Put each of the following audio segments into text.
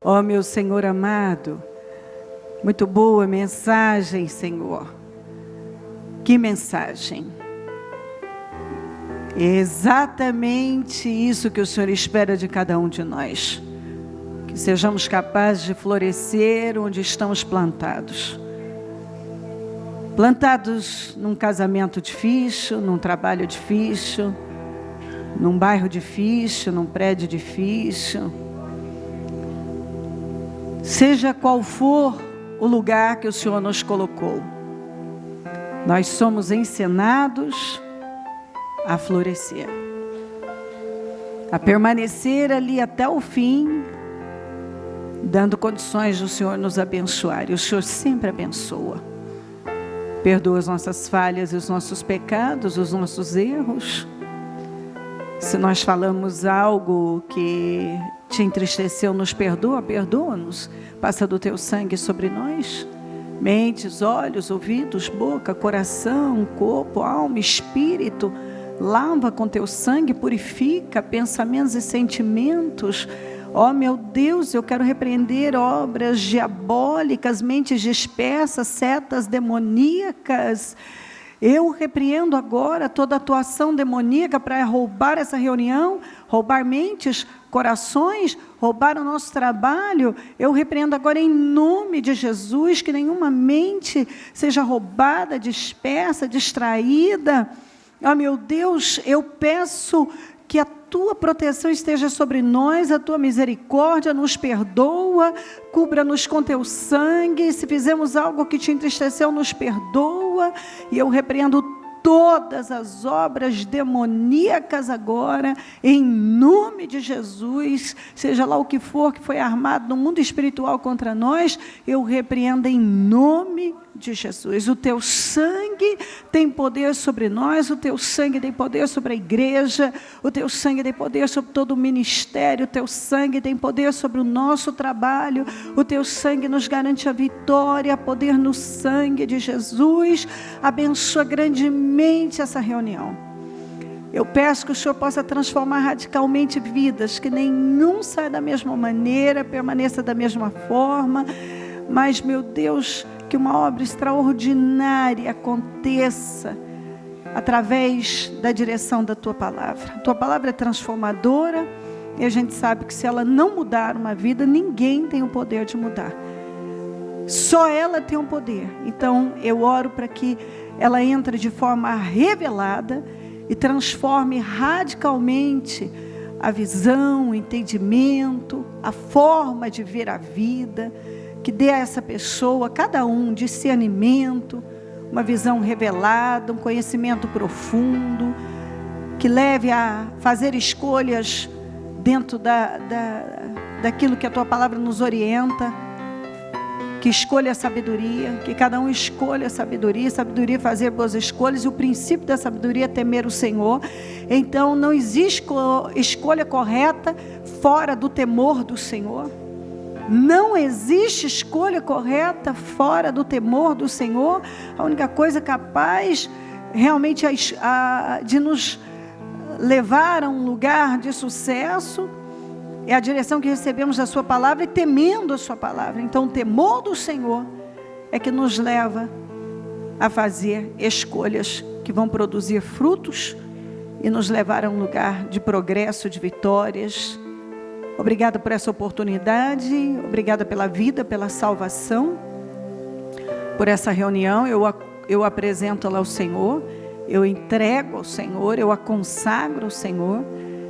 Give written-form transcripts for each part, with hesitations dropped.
Ó meu Senhor amado, muito boa mensagem, Senhor. Que mensagem! É exatamente isso que o Senhor espera de cada um de nós. Que sejamos capazes de florescer onde estamos plantados. Plantados num casamento difícil, num trabalho difícil, num bairro difícil, num prédio difícil. Seja qual for o lugar que o Senhor nos colocou, nós somos ensinados a florescer, a permanecer ali até o fim, dando condições do Senhor nos abençoar. E o Senhor sempre abençoa. Perdoa as nossas falhas e os nossos pecados, os nossos erros. Se nós falamos algo que te entristeceu, nos perdoa, perdoa-nos. Passa do teu sangue sobre nós. Mentes, olhos, ouvidos, boca, coração, corpo, alma, espírito. Lava com teu sangue, purifica pensamentos e sentimentos. Ó meu Deus, eu quero repreender obras diabólicas, mentes dispersas, setas demoníacas. Eu repreendo agora toda atuação demoníaca para roubar essa reunião, roubar mentes, corações, roubar o nosso trabalho. Eu repreendo agora em nome de Jesus que nenhuma mente seja roubada, dispersa, distraída. Ó meu Deus, eu peço que a tua proteção esteja sobre nós, a tua misericórdia nos perdoa, cubra-nos com teu sangue. Se fizemos algo que te entristeceu, nos perdoa. E eu repreendo todas as obras demoníacas agora, em nome de Jesus. Seja lá o que for que foi armado no mundo espiritual contra nós, eu repreendo em nome de Jesus. O teu sangue tem poder sobre nós, o teu sangue tem poder sobre a igreja, o teu sangue tem poder sobre todo o ministério, o teu sangue tem poder sobre o nosso trabalho, o teu sangue nos garante a vitória, poder no sangue de Jesus. Abençoa grandemente essa reunião. Eu peço que o Senhor possa transformar radicalmente vidas, que nenhum saia da mesma maneira, permaneça da mesma forma, mas, meu Deus, que uma obra extraordinária aconteça através da direção da Tua Palavra. A Tua Palavra é transformadora e a gente sabe que se ela não mudar uma vida, ninguém tem o poder de mudar. Só ela tem o poder. Então, eu oro para que ela entre de forma revelada e transforme radicalmente a visão, o entendimento, a forma de ver a vida, que dê a essa pessoa, cada um, discernimento, uma visão revelada, um conhecimento profundo, que leve a fazer escolhas dentro daquilo que a Tua Palavra nos orienta, que escolha a sabedoria, que cada um escolha a sabedoria fazer boas escolhas, e o princípio da sabedoria é temer o Senhor. Então não existe escolha correta fora do temor do Senhor. Não existe escolha correta fora do temor do Senhor. A única coisa capaz realmente de nos levar a um lugar de sucesso é a direção que recebemos da Sua Palavra e temendo a Sua Palavra. Então o temor do Senhor é que nos leva a fazer escolhas que vão produzir frutos e nos levar a um lugar de progresso, de vitórias. Obrigada por essa oportunidade, obrigada pela vida, pela salvação, por essa reunião. Eu apresento ela ao Senhor, eu entrego ao Senhor, eu a consagro ao Senhor,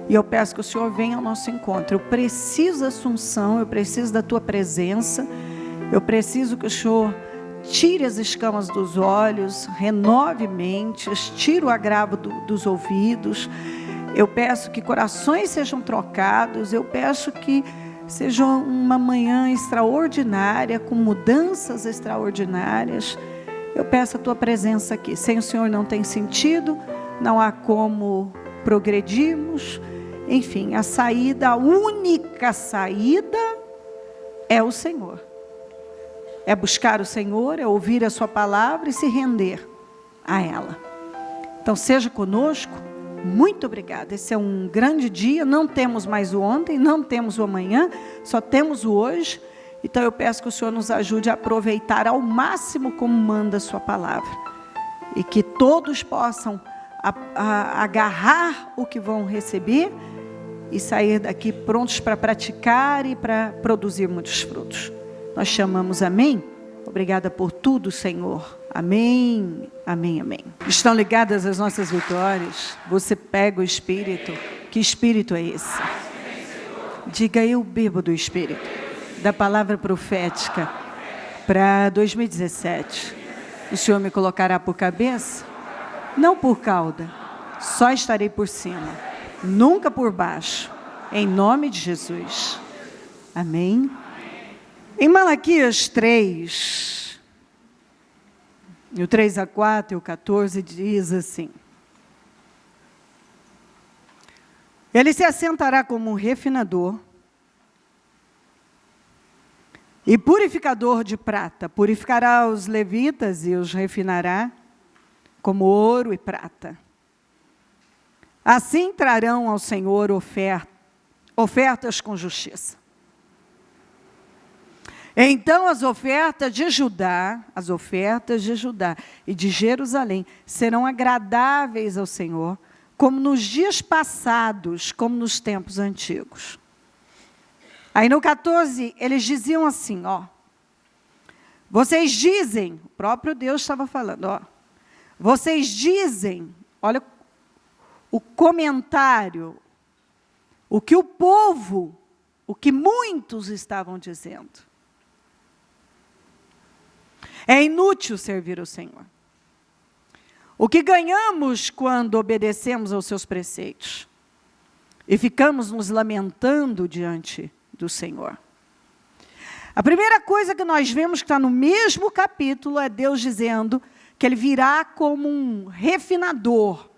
e eu peço que o Senhor venha ao nosso encontro. Eu preciso da Assunção, eu preciso da Tua presença, eu preciso que o Senhor tire as escamas dos olhos, renove mentes, tire o agravo dos ouvidos. Eu peço que corações sejam trocados, eu peço que seja uma manhã extraordinária, com mudanças extraordinárias. Eu peço a Tua presença aqui. Sem o Senhor não tem sentido, não há como progredirmos. Enfim, a saída, a única saída é o Senhor. É buscar o Senhor, é ouvir a Sua palavra e se render a ela. Então seja conosco, Muito obrigada. Esse é um grande dia. Não temos mais o ontem, não temos o amanhã, só temos o hoje. Então eu peço que o Senhor nos ajude a aproveitar ao máximo como manda a sua palavra. E que todos possam agarrar o que vão receber e sair daqui prontos para praticar e para produzir muitos frutos. Nós chamamos amém. Obrigada por tudo, Senhor. Amém, amém, amém. Estão ligadas as nossas vitórias? Você pega o Espírito. Que Espírito é esse? Diga, eu bebo do Espírito. Da palavra profética para 2017. O Senhor me colocará por cabeça? Não por cauda. Só estarei por cima. Nunca por baixo. Em nome de Jesus. Amém. Em Malaquias 3, o 3-4 e o 14 diz assim: Ele se assentará como um refinador e purificador de prata. Purificará os levitas e os refinará como ouro e prata. Assim trarão ao Senhor ofertas com justiça. Então as ofertas de Judá e de Jerusalém serão agradáveis ao Senhor, como nos dias passados, como nos tempos antigos. Aí no 14, eles diziam assim, vocês dizem, o próprio Deus estava falando, vocês dizem, olha o comentário, o que o povo, o que muitos estavam dizendo. É inútil servir o Senhor. O que ganhamos quando obedecemos aos seus preceitos? E ficamos nos lamentando diante do Senhor. A primeira coisa que nós vemos que está no mesmo capítulo é Deus dizendo que Ele virá como um refinador,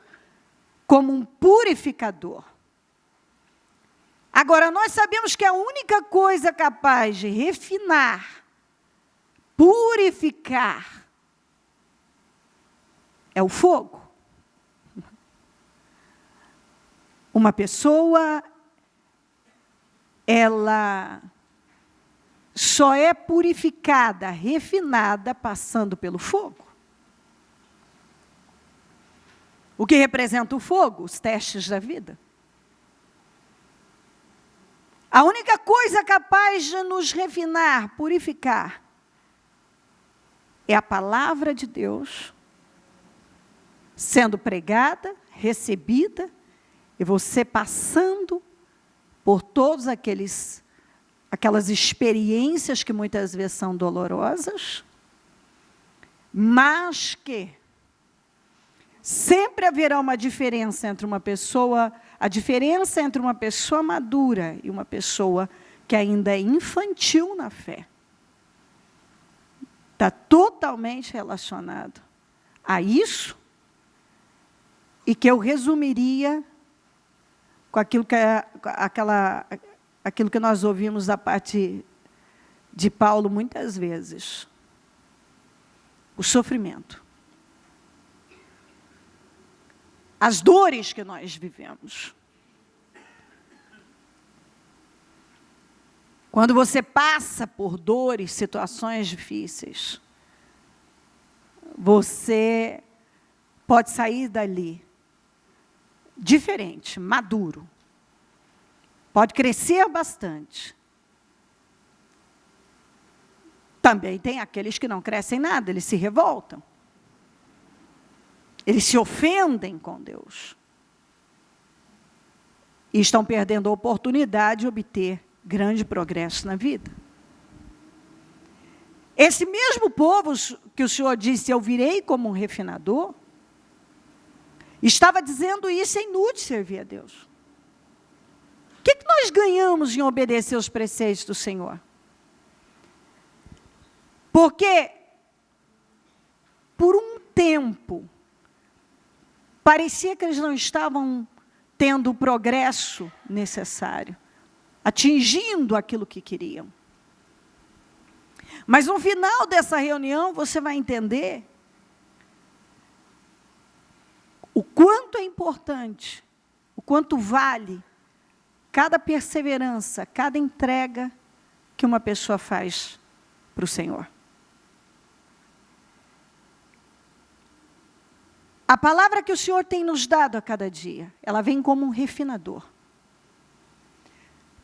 como um purificador. Agora, nós sabemos que a única coisa capaz de refinar, purificar, é o fogo. Uma pessoa, ela só é purificada, refinada, passando pelo fogo. O que representa o fogo? Os testes da vida. A única coisa capaz de nos refinar, purificar, é a palavra de Deus sendo pregada, recebida, e você passando por todas aquelas experiências que muitas vezes são dolorosas, mas que sempre haverá uma diferença entre uma pessoa, a diferença entre uma pessoa madura e uma pessoa que ainda é infantil na fé. Está totalmente relacionado a isso, e que eu resumiria com aquilo que nós ouvimos da parte de Paulo muitas vezes. O sofrimento. As dores que nós vivemos. Quando você passa por dores, situações difíceis, você pode sair dali diferente, maduro. Pode crescer bastante. Também tem aqueles que não crescem nada, eles se revoltam. Eles se ofendem com Deus. E estão perdendo a oportunidade de obter grande progresso na vida. Esse mesmo povo que o Senhor disse, eu virei como um refinador, estava dizendo isso, é inútil servir a Deus. O que nós ganhamos em obedecer os preceitos do Senhor? Porque, por um tempo, parecia que eles não estavam tendo o progresso necessário, atingindo aquilo que queriam. Mas no final dessa reunião, você vai entender o quanto é importante, o quanto vale cada perseverança, cada entrega que uma pessoa faz para o Senhor. A palavra que o Senhor tem nos dado a cada dia, ela vem como um refinador.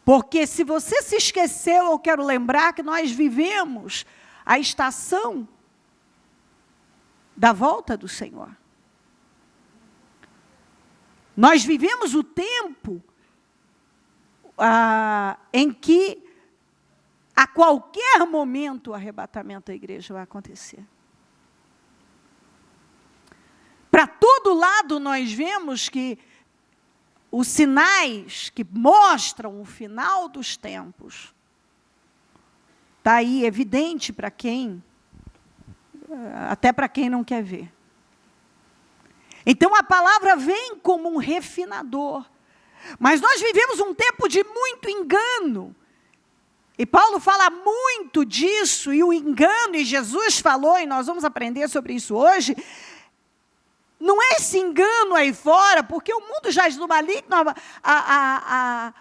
Porque se você se esqueceu, eu quero lembrar que nós vivemos a estação da volta do Senhor. Nós vivemos o tempo em que a qualquer momento o arrebatamento da igreja vai acontecer. Para todo lado nós vemos que os sinais que mostram o final dos tempos, está aí evidente para quem, até para quem não quer ver. Então a palavra vem como um refinador. Mas nós vivemos um tempo de muito engano. E Paulo fala muito disso, e o engano, e Jesus falou, e nós vamos aprender sobre isso hoje. Não é esse engano aí fora, porque o mundo jaz no maligno, a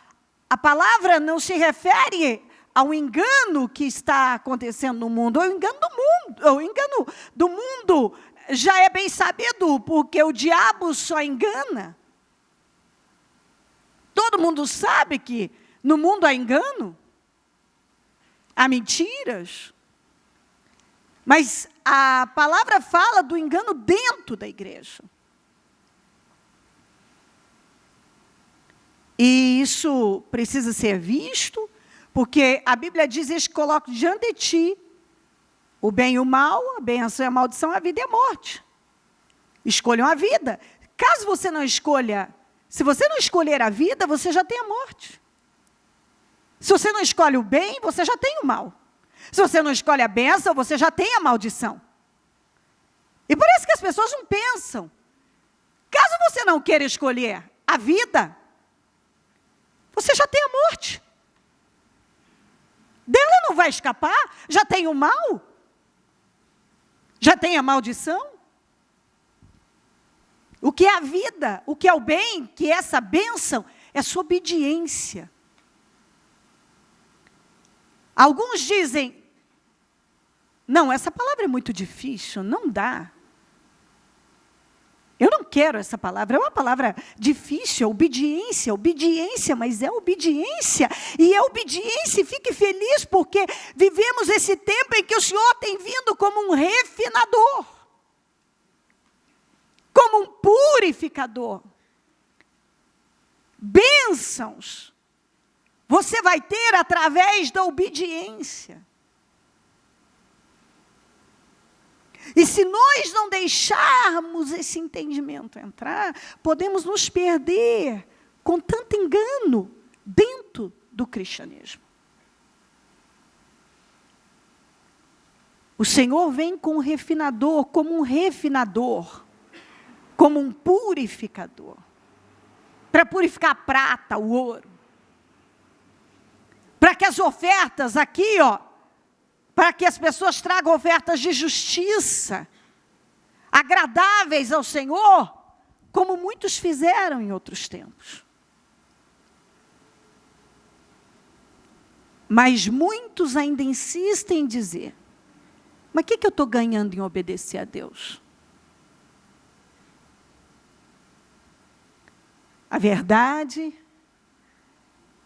palavra não se refere ao engano que está acontecendo no mundo, o engano do mundo. O engano do mundo já é bem sabido, porque o diabo só engana. Todo mundo sabe que no mundo há engano, há mentiras. Mas a palavra fala do engano dentro da igreja. E isso precisa ser visto, porque a Bíblia diz: eis que coloco diante de ti o bem e o mal, a bênção e a maldição, a vida e a morte. Escolham a vida. Caso você não escolha, se você não escolher a vida, você já tem a morte. Se você não escolhe o bem, você já tem o mal. Se você não escolhe a bênção, você já tem a maldição. E por isso que as pessoas não pensam. Caso você não queira escolher a vida, você já tem a morte. Dela não vai escapar, já tem o mal. Já tem a maldição. O que é a vida, o que é o bem, que é essa bênção, é sua obediência. Alguns dizem: não, essa palavra é muito difícil, não dá. Eu não quero essa palavra, é uma palavra difícil, obediência, mas é obediência. E é obediência, e fique feliz, porque vivemos esse tempo em que o Senhor tem vindo como um refinador, como um purificador. Bênçãos você vai ter através da obediência. E se nós não deixarmos esse entendimento entrar, podemos nos perder com tanto engano dentro do cristianismo. O Senhor vem com um refinador, como um purificador, para purificar a prata, o ouro, para que as ofertas aqui, para que as pessoas tragam ofertas de justiça, agradáveis ao Senhor, como muitos fizeram em outros tempos. Mas muitos ainda insistem em dizer: mas o que eu estou ganhando em obedecer a Deus? A verdade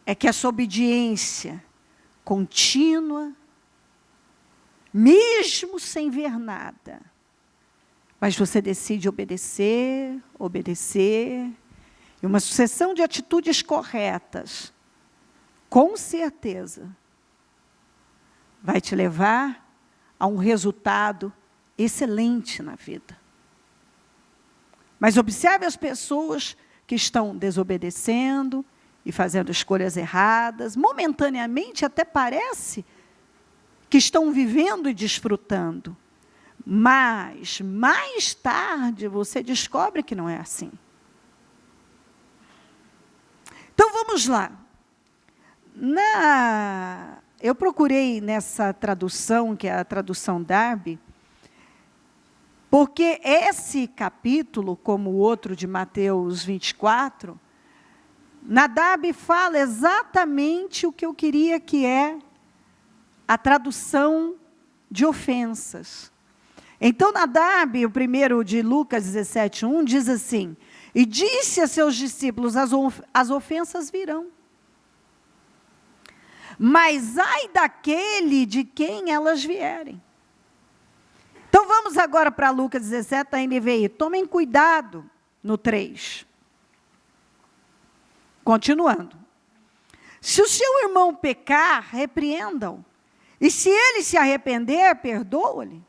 é que essa obediência contínua, mesmo sem ver nada, mas você decide obedecer, e uma sucessão de atitudes corretas, com certeza, vai te levar a um resultado excelente na vida. Mas observe as pessoas que estão desobedecendo e fazendo escolhas erradas, momentaneamente até parece que estão vivendo e desfrutando, mas mais tarde você descobre que não é assim. Então vamos lá. Eu procurei nessa tradução, que é a tradução Darby, Porque esse capítulo, como o outro de Mateus 24, Nadab fala exatamente o que eu queria que é a tradução de ofensas. Então, Nadab, o primeiro de Lucas 17:1, diz assim: e disse a seus discípulos, as ofensas virão. Mas ai daquele de quem elas vierem. Então, vamos agora para Lucas 17, da NVI. Tomem cuidado no 3. Continuando. Se o seu irmão pecar, repreenda-o. E se ele se arrepender, perdoa-lhe.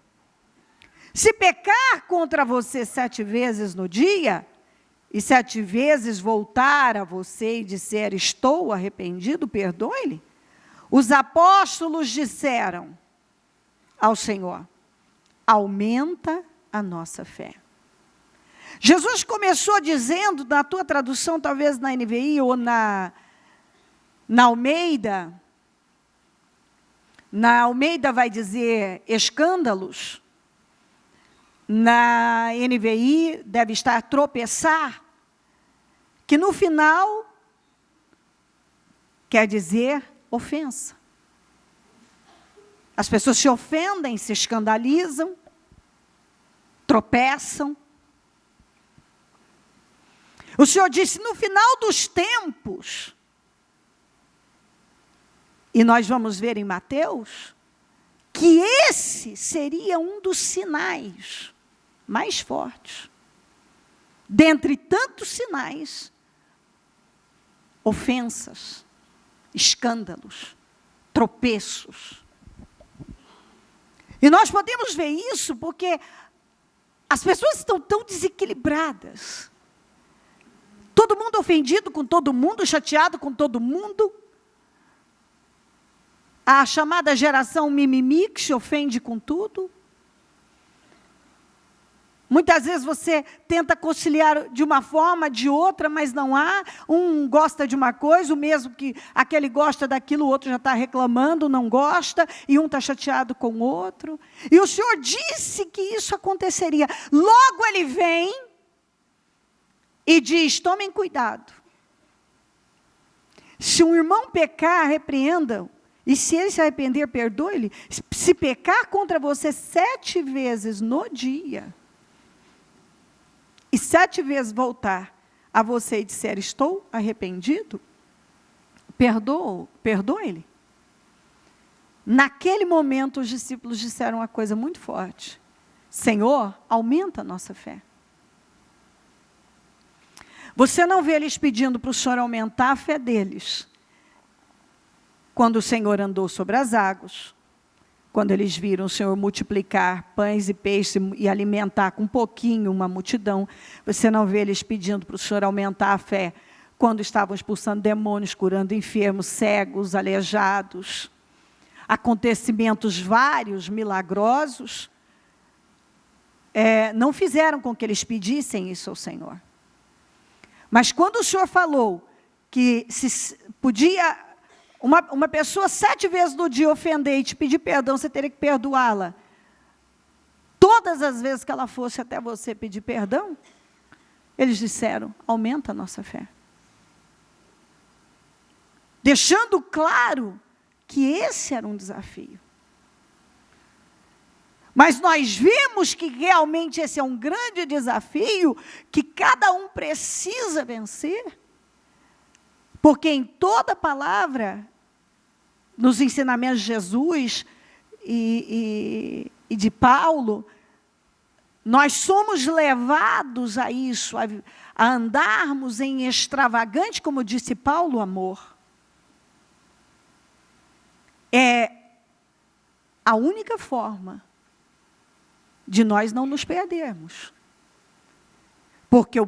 Se pecar contra você 7 vezes no dia, e 7 vezes voltar a você e disser, estou arrependido, perdoe-lhe. Os apóstolos disseram ao Senhor, aumenta a nossa fé. Jesus começou dizendo, na tua tradução, talvez na NVI ou na Almeida, na Almeida vai dizer escândalos, na NVI deve estar tropeçar, que no final quer dizer ofensa. As pessoas se ofendem, se escandalizam, tropeçam. O Senhor disse, no final dos tempos, e nós vamos ver em Mateus, que esse seria um dos sinais mais fortes. Dentre tantos sinais, ofensas, escândalos, tropeços. E nós podemos ver isso porque as pessoas estão tão desequilibradas. Todo mundo ofendido com todo mundo, chateado com todo mundo. A chamada geração mimimi, que se ofende com tudo. Muitas vezes você tenta conciliar de uma forma, de outra, mas não há. Um gosta de uma coisa, o mesmo que aquele gosta daquilo, o outro já está reclamando, não gosta, e um está chateado com o outro. E o Senhor disse que isso aconteceria. Logo ele vem e diz, tomem cuidado. Se um irmão pecar, repreenda-o. E se ele se arrepender, perdoe-lhe. Se pecar contra você 7 vezes no dia, e 7 vezes voltar a você e disser, estou arrependido, perdoe-lhe. Naquele momento, os discípulos disseram uma coisa muito forte. Senhor, aumenta a nossa fé. Você não vê eles pedindo para o Senhor aumentar a fé deles. Quando o Senhor andou sobre as águas, quando eles viram o Senhor multiplicar pães e peixes e alimentar com um pouquinho uma multidão, você não vê eles pedindo para o Senhor aumentar a fé, quando estavam expulsando demônios, curando enfermos, cegos, aleijados, acontecimentos vários, milagrosos, não fizeram com que eles pedissem isso ao Senhor. Mas quando o Senhor falou que se podia... Uma pessoa 7 vezes no dia ofender e te pedir perdão, você teria que perdoá-la. Todas as vezes que ela fosse até você pedir perdão, eles disseram, aumenta a nossa fé. Deixando claro que esse era um desafio. Mas nós vimos que realmente esse é um grande desafio, que cada um precisa vencer. Porque em toda palavra, nos ensinamentos de Jesus e de Paulo, nós somos levados a isso, a andarmos em extravagante, como disse Paulo, amor. É a única forma de nós não nos perdermos. Porque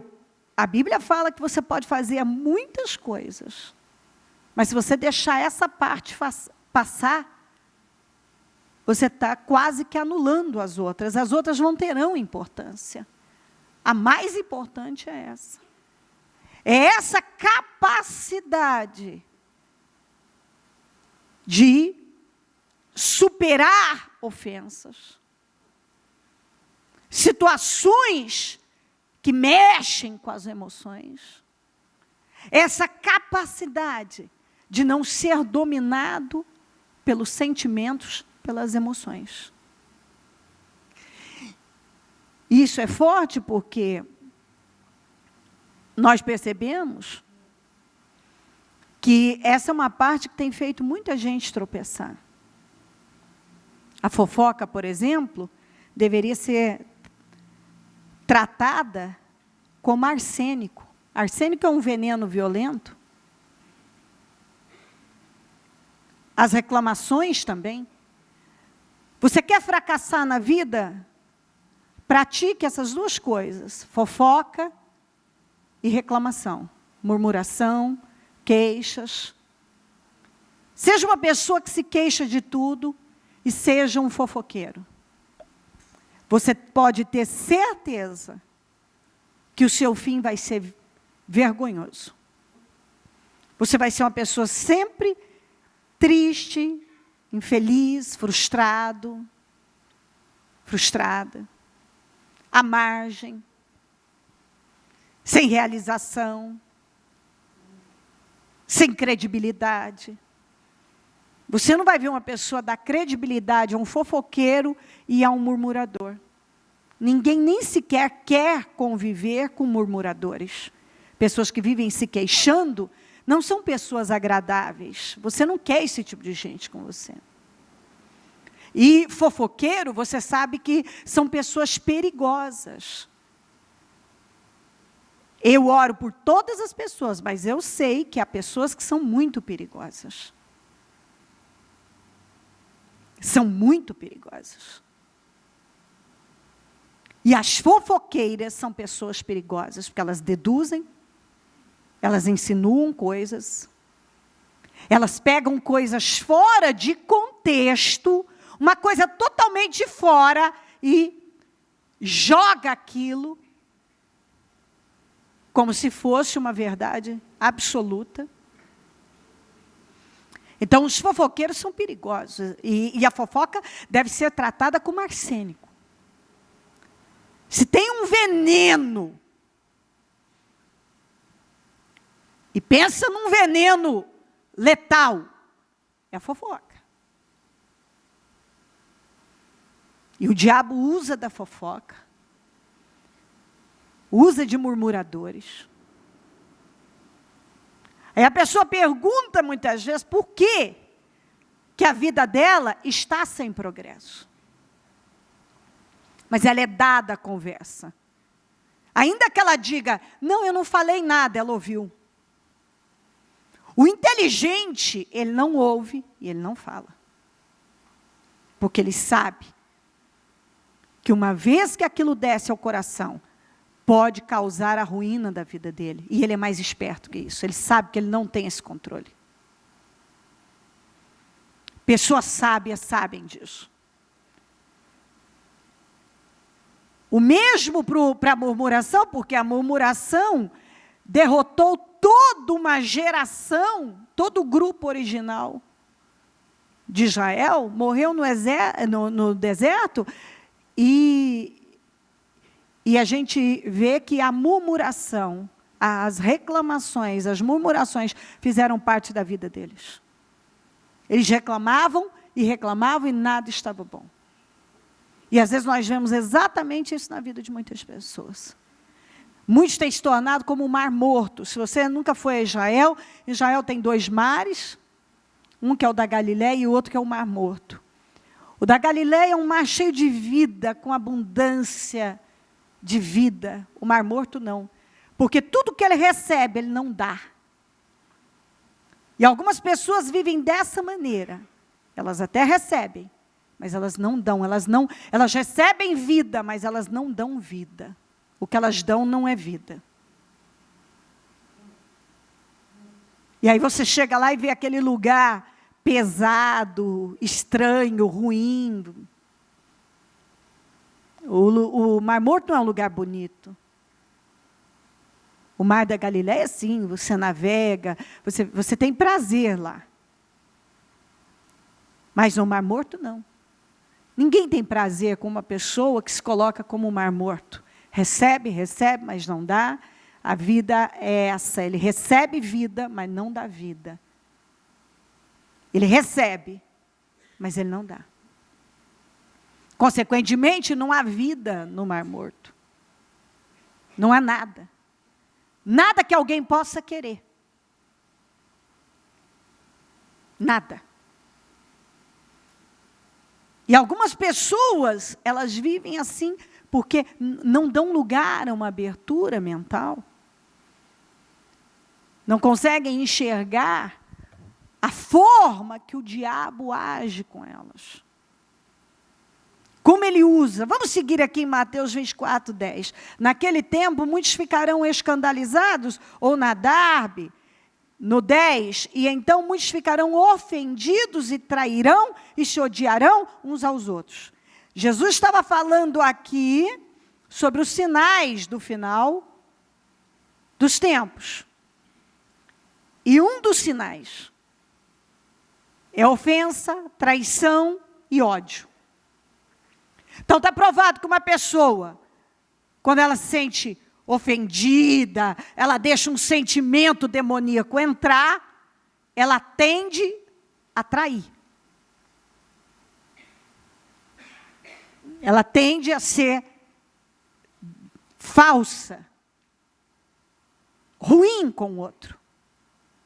a Bíblia fala que você pode fazer muitas coisas, mas se você deixar essa parte passar, você está quase que anulando as outras. As outras não terão importância. A mais importante é essa. É essa capacidade de superar ofensas. situações que mexem com as emoções. Essa capacidade de não ser dominado pelos sentimentos, pelas emoções. Isso é forte porque nós percebemos que essa é uma parte que tem feito muita gente tropeçar. A fofoca, por exemplo, deveria ser tratada como arsênico. Arsênico é um veneno violento. As reclamações também. Você quer fracassar na vida? Pratique essas duas coisas, fofoca e reclamação, murmuração, queixas. Seja uma pessoa que se queixa de tudo e seja um fofoqueiro. Você pode ter certeza que o seu fim vai ser vergonhoso. Você vai ser uma pessoa sempre triste, infeliz, frustrada, à margem, sem realização, sem credibilidade. Você não vai ver uma pessoa dar credibilidade a um fofoqueiro e a um murmurador. Ninguém nem sequer quer conviver com murmuradores. Pessoas que vivem se queixando não são pessoas agradáveis. Você não quer esse tipo de gente com você. E fofoqueiro, você sabe que são pessoas perigosas. Eu oro por todas as pessoas, mas eu sei que há pessoas que são muito perigosas. São muito perigosas. E as fofoqueiras são pessoas perigosas, porque elas deduzem, elas insinuam coisas, elas pegam coisas fora de contexto, uma coisa totalmente fora, e joga aquilo como se fosse uma verdade absoluta. Então, os fofoqueiros são perigosos. E a fofoca deve ser tratada como arsênico. Se tem um veneno, e pensa num veneno letal, é a fofoca. E o diabo usa da fofoca, usa de murmuradores. Aí a pessoa pergunta muitas vezes por que a vida dela está sem progresso. Mas ela é dada a conversa. Ainda que ela diga, não, eu não falei nada, ela ouviu. O inteligente, ele não ouve e ele não fala. Porque ele sabe que uma vez que aquilo desce ao coração, pode causar a ruína da vida dele. E ele é mais esperto que isso. Ele sabe que ele não tem esse controle. Pessoas sábias sabem disso. O mesmo para a murmuração, porque a murmuração derrotou toda uma geração, todo o grupo original de Israel, morreu no deserto, e a gente vê que a murmuração, as reclamações, as murmurações fizeram parte da vida deles. Eles reclamavam e nada estava bom. E às vezes nós vemos exatamente isso na vida de muitas pessoas. Muitos têm se tornado como um mar morto. Se você nunca foi a Israel, Israel tem 2 mares, um que é o da Galileia e o outro que é o Mar Morto. O da Galileia é um mar cheio de vida, com abundância de vida. O Mar Morto não. Porque tudo que ele recebe, ele não dá. E algumas pessoas vivem dessa maneira. Elas até recebem, mas elas não dão. Elas recebem vida, mas elas não dão vida. O que elas dão não é vida. E aí você chega lá e vê aquele lugar pesado, estranho, ruim. O Mar Morto não é um lugar bonito. O Mar da Galileia, sim, você navega, você tem prazer lá. Mas no Mar Morto, não. Ninguém tem prazer com uma pessoa que se coloca como um mar morto. Recebe, mas não dá. A vida é essa. Ele recebe vida, mas não dá vida. Ele recebe, mas ele não dá. Consequentemente, não há vida no mar morto. Não há nada. Nada que alguém possa querer. Nada. E algumas pessoas, elas vivem assim, porque não dão lugar a uma abertura mental. Não conseguem enxergar a forma que o diabo age com elas. Como ele usa. Vamos seguir aqui em Mateus 24, 10. Naquele tempo, muitos ficarão escandalizados, ou na Darbe, no 10, e então muitos ficarão ofendidos e trairão e se odiarão uns aos outros. Jesus estava falando aqui sobre os sinais do final dos tempos. E um dos sinais é ofensa, traição e ódio. Então está provado que uma pessoa, quando ela se sente ofendida, ela deixa um sentimento demoníaco entrar, ela tende a trair. Ela tende a ser falsa, ruim com o outro.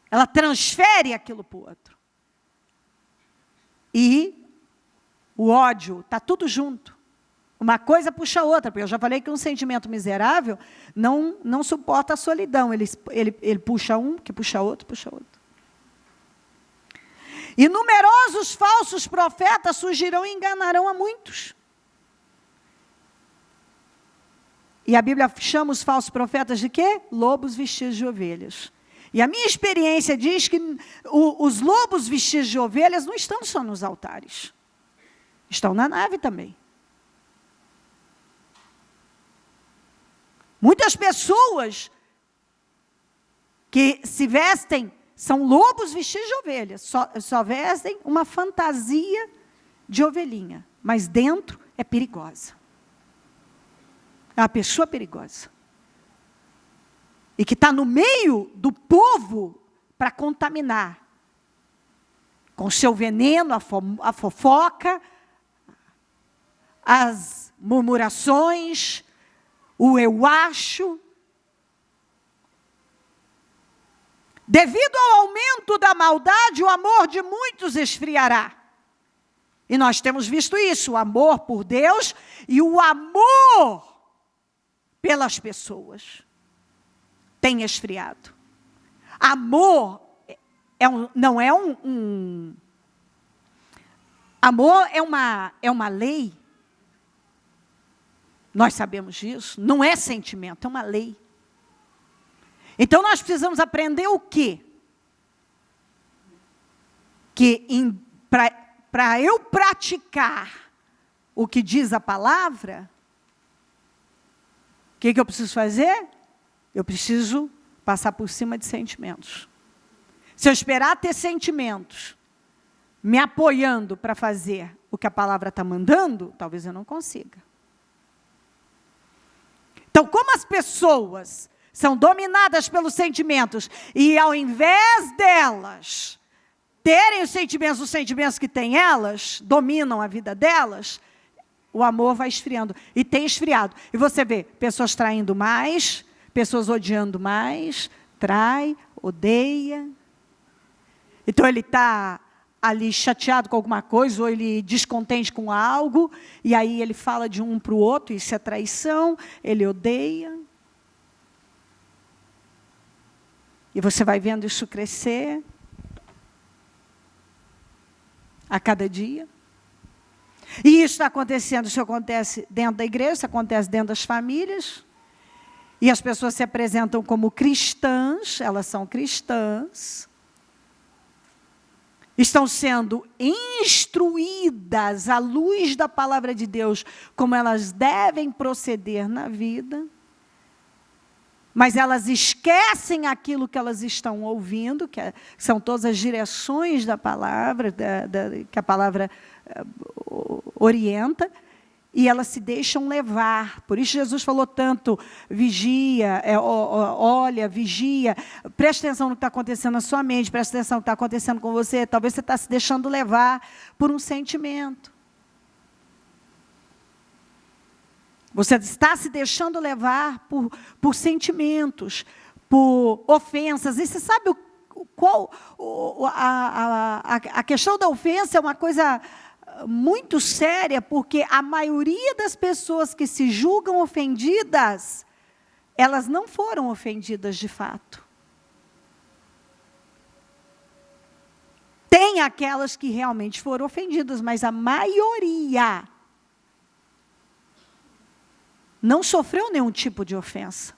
Ela transfere aquilo para o outro. E o ódio está tudo junto. Uma coisa puxa a outra, porque eu já falei que um sentimento miserável não suporta a solidão. Ele puxa um, que puxa outro, puxa outro. E numerosos falsos profetas surgirão e enganarão a muitos. E a Bíblia chama os falsos profetas de quê? Lobos vestidos de ovelhas. E a minha experiência diz que os lobos vestidos de ovelhas não estão só nos altares. Estão na nave também. Muitas pessoas que se vestem, são lobos vestidos de ovelhas, só vestem uma fantasia de ovelhinha, mas dentro é perigosa. É uma pessoa perigosa. E que está no meio do povo para contaminar. Com seu veneno, a fofoca, as murmurações, o eu acho. Devido ao aumento da maldade, o amor de muitos esfriará. E nós temos visto isso, o amor por Deus e o amor pelas pessoas tem esfriado. Amor não é amor é uma lei. Nós sabemos disso. Não é sentimento, é uma lei. Então nós precisamos aprender o quê? Que para eu praticar o que diz a palavra, o que eu preciso fazer? Eu preciso passar por cima de sentimentos. Se eu esperar ter sentimentos me apoiando para fazer o que a palavra está mandando, talvez eu não consiga. Então, como as pessoas são dominadas pelos sentimentos, e ao invés delas terem os sentimentos que têm elas, dominam a vida delas, o amor vai esfriando. E tem esfriado. E você vê pessoas traindo mais, pessoas odiando mais, trai, odeia. Então ele está ali chateado com alguma coisa, ou ele descontente com algo, e aí ele fala de um para o outro, isso é traição, ele odeia. E você vai vendo isso crescer a cada dia. E isso está acontecendo, isso acontece dentro da igreja, isso acontece dentro das famílias. E as pessoas se apresentam como cristãs, elas são cristãs. Estão sendo instruídas à luz da palavra de Deus, como elas devem proceder na vida. mas elas esquecem aquilo que elas estão ouvindo, que são todas as direções da palavra, que a palavra orienta, e elas se deixam levar. Por isso Jesus falou tanto, vigia, olha, vigia, presta atenção no que está acontecendo na sua mente, presta atenção no que está acontecendo com você. Talvez você está se deixando levar por um sentimento. Você está se deixando levar por sentimentos, por ofensas. E você sabe a questão da ofensa é uma coisa muito séria, porque a maioria das pessoas que se julgam ofendidas, elas não foram ofendidas de fato. Tem aquelas que realmente foram ofendidas, mas a maioria não sofreu nenhum tipo de ofensa.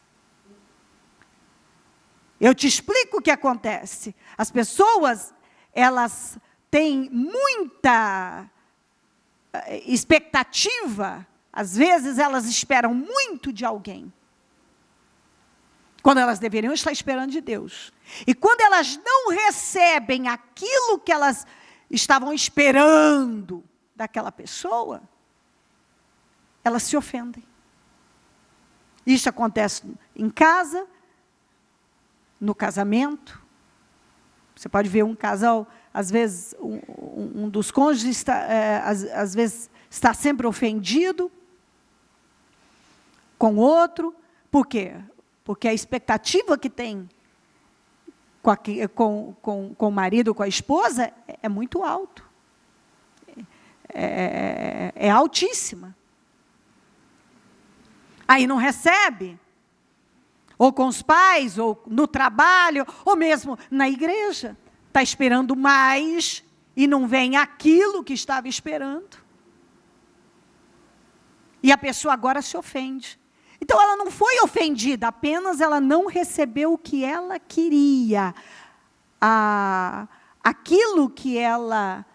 Eu te explico o que acontece. As pessoas, elas têm muita expectativa, às vezes elas esperam muito de alguém, quando elas deveriam estar esperando de Deus. E quando elas não recebem aquilo que elas estavam esperando daquela pessoa, elas se ofendem. Isso acontece em casa, no casamento. Você pode ver um casal, às vezes, um dos cônjuges às vezes está sempre ofendido com o outro. Por quê? Porque a expectativa que tem com o marido, com a esposa, é muito alto. É altíssima. Aí não recebe, ou com os pais, ou no trabalho, ou mesmo na igreja. Está esperando mais e não vem aquilo que estava esperando. E a pessoa agora se ofende. Então ela não foi ofendida, apenas ela não recebeu o que ela queria. Aquilo que ela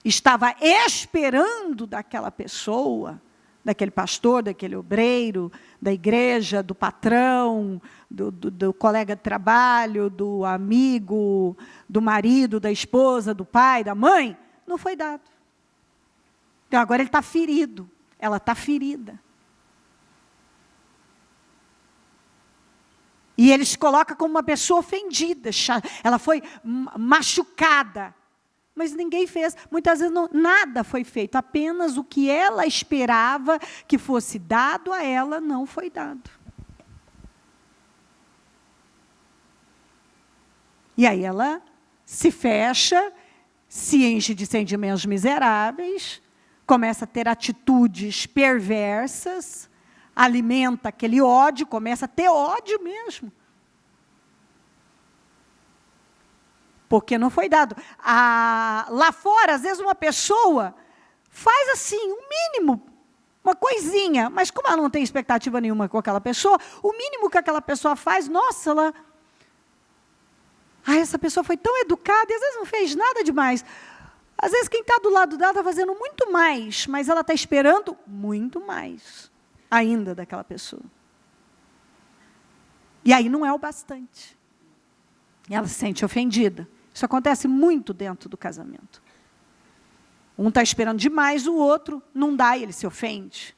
estava esperando daquela pessoa, daquele pastor, daquele obreiro, da igreja, do patrão, do colega de trabalho, do amigo, do marido, da esposa, do pai, da mãe, não foi dado. Então agora ele está ferido, ela está ferida. E ele se coloca como uma pessoa ofendida, ela foi machucada. Mas ninguém fez, muitas vezes nada foi feito, apenas o que ela esperava que fosse dado a ela, não foi dado. E aí ela se fecha, se enche de sentimentos miseráveis, começa a ter atitudes perversas, alimenta aquele ódio, começa a ter ódio mesmo. Porque não foi dado. Lá fora, às vezes uma pessoa faz assim, um mínimo, uma coisinha, mas como ela não tem expectativa nenhuma com aquela pessoa, o mínimo que aquela pessoa faz, nossa, essa pessoa foi tão educada, e às vezes não fez nada demais. Às vezes quem está do lado dela está fazendo muito mais, mas ela está esperando muito mais ainda daquela pessoa. E aí não é o bastante. E ela se sente ofendida. Isso acontece muito dentro do casamento. Um está esperando demais, o outro não dá e ele se ofende.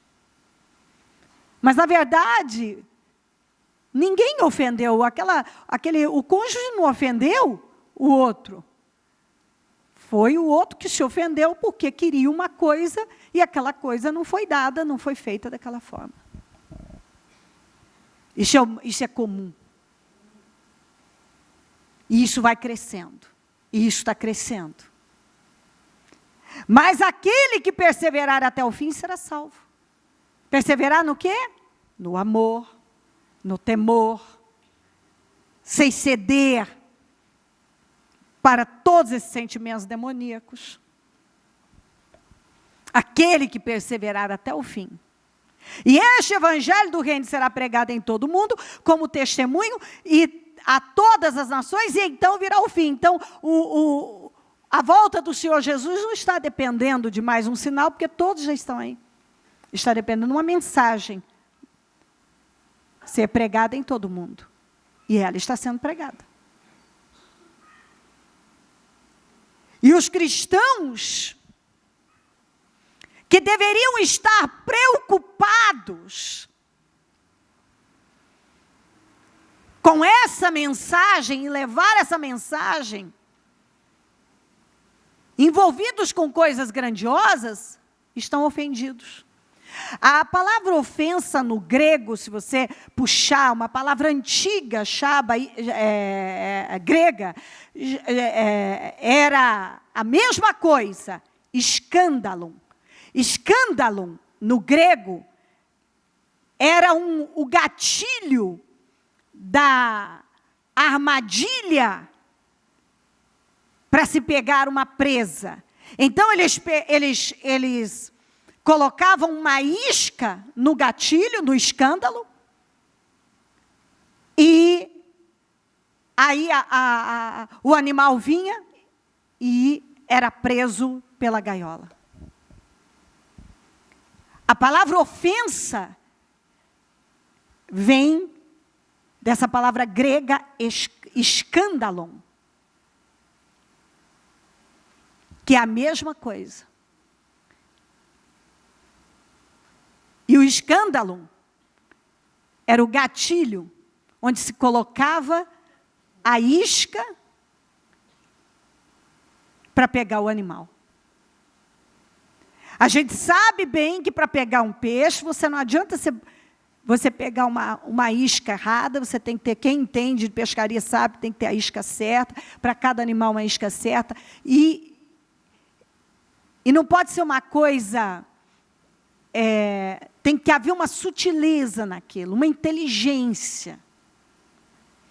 Mas, na verdade, ninguém ofendeu. O cônjuge não ofendeu o outro. Foi o outro que se ofendeu porque queria uma coisa e aquela coisa não foi dada, não foi feita daquela forma. Isso é comum. E isso vai crescendo. E isso está crescendo. Mas aquele que perseverar até o fim será salvo. Perseverar no quê? No amor, no temor, sem ceder para todos esses sentimentos demoníacos. Aquele que perseverar até o fim. E este evangelho do reino será pregado em todo o mundo como testemunho a todas as nações, e então virá o fim. Então, a volta do Senhor Jesus não está dependendo de mais um sinal, porque todos já estão aí. Está dependendo de uma mensagem ser pregada em todo mundo. E ela está sendo pregada. E os cristãos que deveriam estar preocupados com essa mensagem e levar essa mensagem, envolvidos com coisas grandiosas, estão ofendidos. A palavra ofensa no grego, se você puxar uma palavra antiga, grega, era a mesma coisa, escândalo. Escândalo, no grego, era o gatilho da armadilha para se pegar uma presa. Então, eles colocavam uma isca no gatilho, no escândalo, e aí o animal vinha e era preso pela gaiola. A palavra ofensa vem dessa palavra grega escândalon, que é a mesma coisa. E o escândalo era o gatilho onde se colocava a isca para pegar o animal. A gente sabe bem que para pegar um peixe, você não adianta você pegar uma isca errada, você tem que ter, quem entende de pescaria sabe, tem que ter a isca certa, para cada animal uma isca certa, e não pode ser uma coisa, tem que haver uma sutileza naquilo, uma inteligência.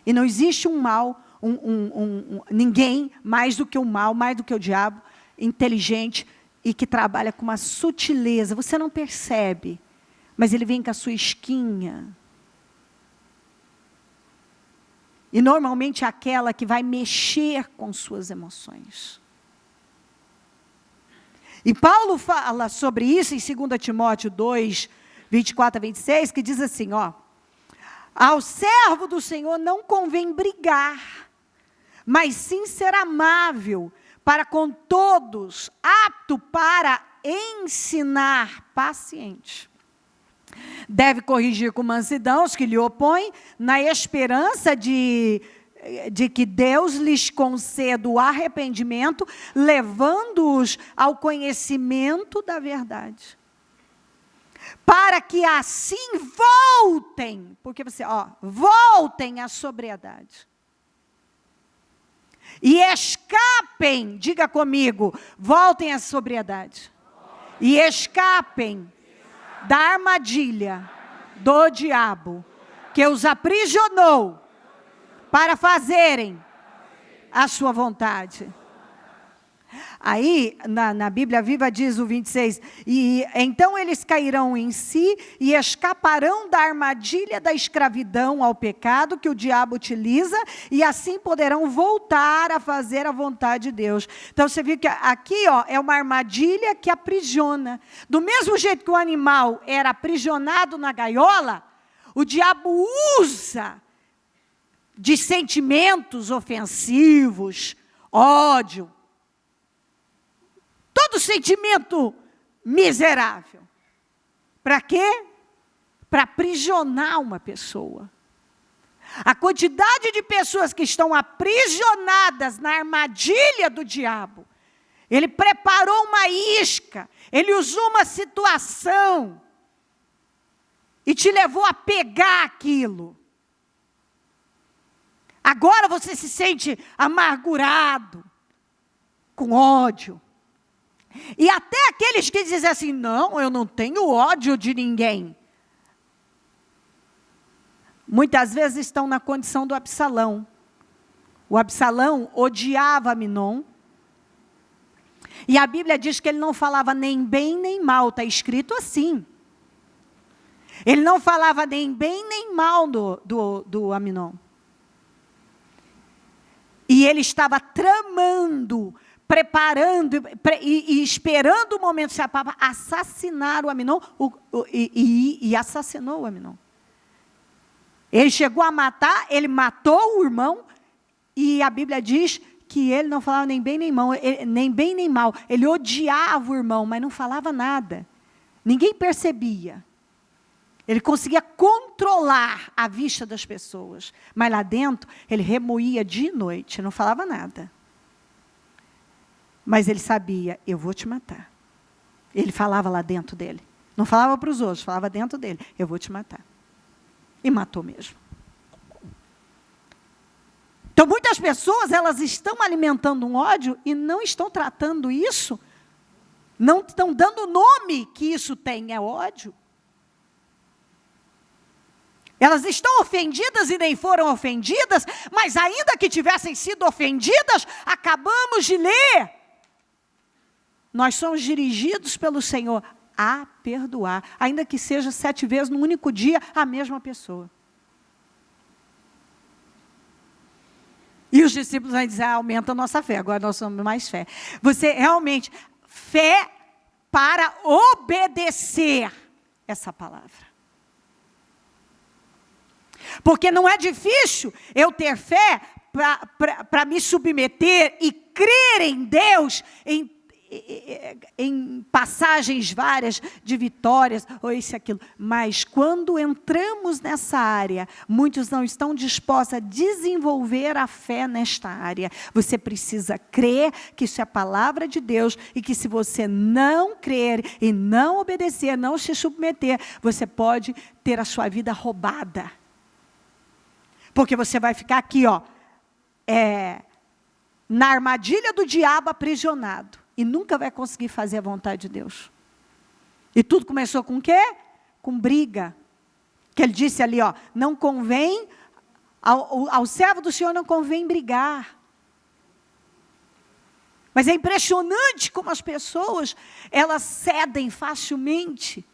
E não existe um mal, ninguém mais do que o mal, mais do que o diabo, inteligente, e que trabalha com uma sutileza, você não percebe, mas ele vem com a sua isquinha. E normalmente é aquela que vai mexer com suas emoções. E Paulo fala sobre isso em 2 Timóteo 2, 24 a 26, que diz assim, ao servo do Senhor não convém brigar, mas sim ser amável, para com todos, apto para ensinar, paciente. Deve corrigir com mansidão os que lhe opõem, na esperança de que Deus lhes conceda o arrependimento, levando-os ao conhecimento da verdade. Para que assim voltem, porque voltem à sobriedade. E escapem, diga comigo, voltem à sobriedade. E escapem da armadilha do diabo, que os aprisionou para fazerem a sua vontade. Aí, na Bíblia Viva diz o 26, e então eles cairão em si e escaparão da armadilha da escravidão ao pecado que o diabo utiliza, e assim poderão voltar a fazer a vontade de Deus. Então você viu que aqui é uma armadilha que aprisiona. Do mesmo jeito que o animal era aprisionado na gaiola, o diabo usa de sentimentos ofensivos, ódio, todo sentimento miserável. Para quê? Para aprisionar uma pessoa. A quantidade de pessoas que estão aprisionadas na armadilha do diabo. Ele preparou uma isca, ele usou uma situação e te levou a pegar aquilo. Agora você se sente amargurado, com ódio. E até aqueles que dizem assim, não, eu não tenho ódio de ninguém. Muitas vezes estão na condição do Absalão. O Absalão odiava Aminon. E a Bíblia diz que ele não falava nem bem nem mal, está escrito assim. Ele não falava nem bem nem mal do Aminon. E ele estava tramando, preparando e esperando o momento para assassinar o Aminon, e assassinou o Aminon. Ele chegou a matar, ele matou o irmão, e a Bíblia diz que ele não falava nem bem nem mal. Ele odiava o irmão, mas não falava nada. Ninguém percebia. Ele conseguia controlar a vista das pessoas. Mas lá dentro, ele remoía dia e noite, não falava nada. Mas ele sabia, eu vou te matar. Ele falava lá dentro dele. Não falava para os outros, falava dentro dele, eu vou te matar. E matou mesmo. Então, muitas pessoas, elas estão alimentando um ódio e não estão tratando isso, não estão dando o nome que isso tem, é ódio. Elas estão ofendidas e nem foram ofendidas, mas ainda que tivessem sido ofendidas, acabamos de ler. Nós somos dirigidos pelo Senhor a perdoar, ainda que seja 7 vezes no único dia, a mesma pessoa. E os discípulos vão dizer, aumenta a nossa fé, agora nós somos mais fé. Você realmente, fé para obedecer essa palavra. Porque não é difícil eu ter fé para me submeter e crer em Deus, em passagens várias de vitórias, ou isso e aquilo. Mas quando entramos nessa área, muitos não estão dispostos a desenvolver a fé nesta área. Você precisa crer que isso é a palavra de Deus, e que se você não crer e não obedecer, não se submeter, você pode ter a sua vida roubada. Porque você vai ficar aqui, na armadilha do diabo, aprisionado. E nunca vai conseguir fazer a vontade de Deus. E tudo começou com o quê? Com briga. Que ele disse ali, não convém, ao servo do Senhor não convém brigar. Mas é impressionante como as pessoas, elas cedem facilmente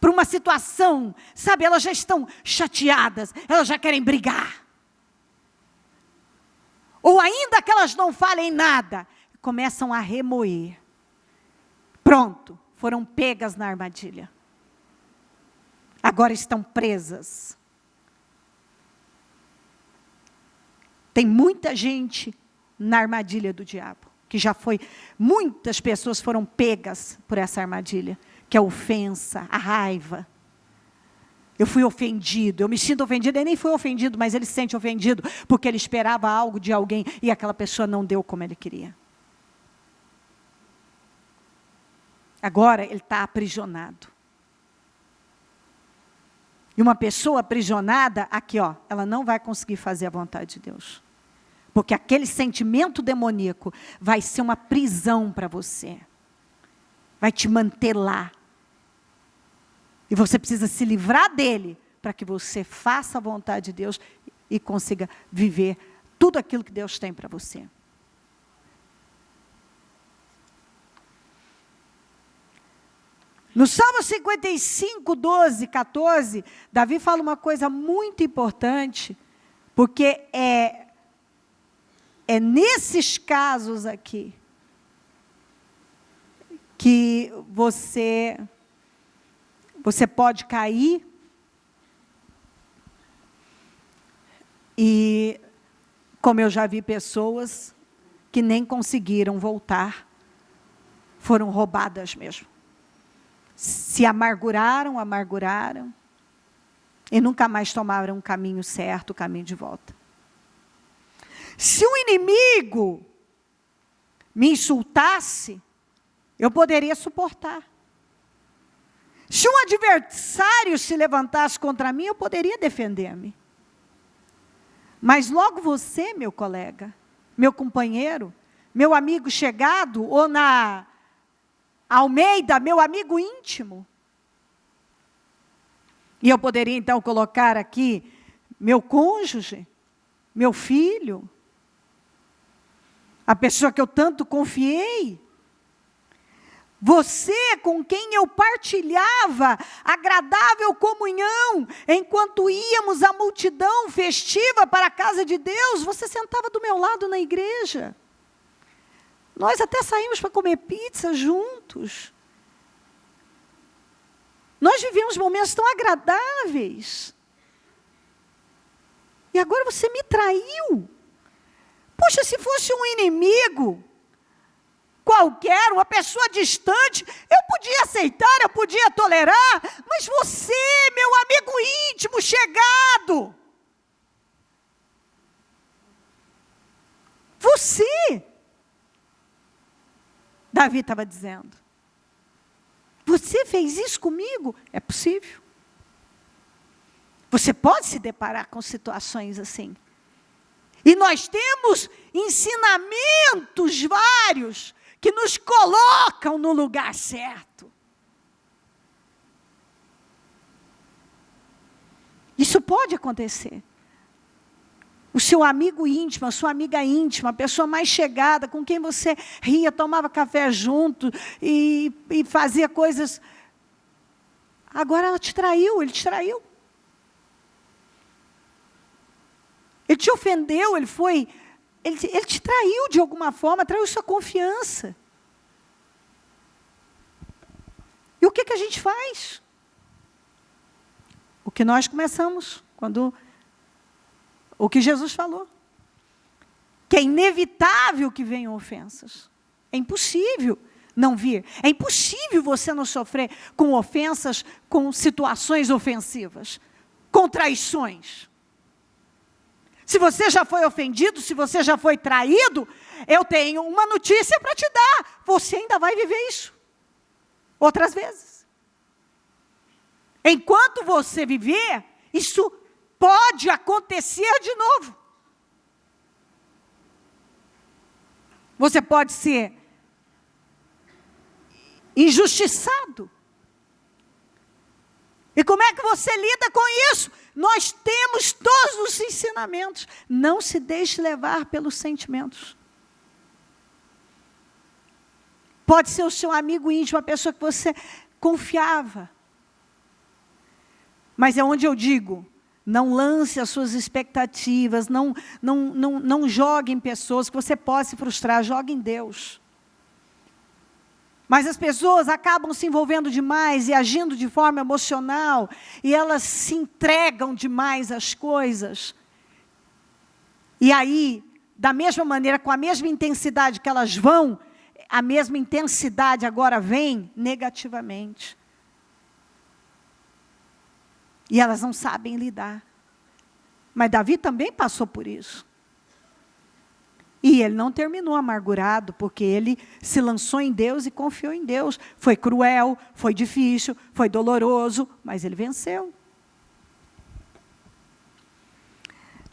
para uma situação, sabe, elas já estão chateadas, elas já querem brigar. Ou ainda que elas não falem nada, começam a remoer. Pronto, foram pegas na armadilha. Agora estão presas. Tem muita gente na armadilha do diabo, que já foi, muitas pessoas foram pegas por essa armadilha, que é a ofensa, a raiva. Eu fui ofendido, eu me sinto ofendido, ele nem foi ofendido, mas ele se sente ofendido, porque ele esperava algo de alguém, e aquela pessoa não deu como ele queria. Agora ele está aprisionado. E uma pessoa aprisionada, aqui ela não vai conseguir fazer a vontade de Deus. Porque aquele sentimento demoníaco vai ser uma prisão para você. Vai te manter lá. E você precisa se livrar dele, para que você faça a vontade de Deus e consiga viver tudo aquilo que Deus tem para você. No Salmo 55, 12, 14, Davi fala uma coisa muito importante, porque é nesses casos aqui que você pode cair e, como eu já vi pessoas que nem conseguiram voltar, foram roubadas mesmo. Se amarguraram, e nunca mais tomaram o caminho certo, o caminho de volta. Se o inimigo me insultasse, eu poderia suportar. Se um adversário se levantasse contra mim, eu poderia defender-me. Mas logo você, meu colega, meu companheiro, meu amigo chegado, ou na Almeida, meu amigo íntimo. E eu poderia então colocar aqui meu cônjuge, meu filho, a pessoa que eu tanto confiei. Você com quem eu partilhava agradável comunhão, enquanto íamos à multidão festiva para a casa de Deus, você sentava do meu lado na igreja. Nós até saímos para comer pizza juntos. Nós vivemos momentos tão agradáveis. E agora você me traiu. Poxa, se fosse um inimigo qualquer, uma pessoa distante, eu podia aceitar, eu podia tolerar, mas você, meu amigo íntimo, chegado, você, Davi estava dizendo, você fez isso comigo? É possível. Você pode se deparar com situações assim. E nós temos ensinamentos vários que nos colocam no lugar certo. Isso pode acontecer. O seu amigo íntimo, a sua amiga íntima, a pessoa mais chegada, com quem você ria, tomava café junto e fazia coisas. Agora ela te traiu, ele te traiu. Ele te ofendeu, ele te traiu de alguma forma, traiu sua confiança. E o que a gente faz? O que nós começamos, o que Jesus falou. Que é inevitável que venham ofensas. É impossível não vir. É impossível você não sofrer com ofensas, com situações ofensivas, com traições. Se você já foi ofendido, se você já foi traído, eu tenho uma notícia para te dar. Você ainda vai viver isso. Outras vezes. Enquanto você viver, isso pode acontecer de novo. Você pode ser injustiçado. E como é que você lida com isso? Nós temos todos os ensinamentos. Não se deixe levar pelos sentimentos. Pode ser o seu amigo íntimo, a pessoa que você confiava. Mas é onde eu digo, não lance as suas expectativas, não jogue em pessoas que você possa se frustrar, jogue em Deus. Mas as pessoas acabam se envolvendo demais e agindo de forma emocional, e elas se entregam demais às coisas. E aí, da mesma maneira, com a mesma intensidade que elas vão, a mesma intensidade agora vem negativamente. E elas não sabem lidar. Mas Davi também passou por isso. E ele não terminou amargurado, porque ele se lançou em Deus e confiou em Deus. Foi cruel, foi difícil, foi doloroso, mas ele venceu.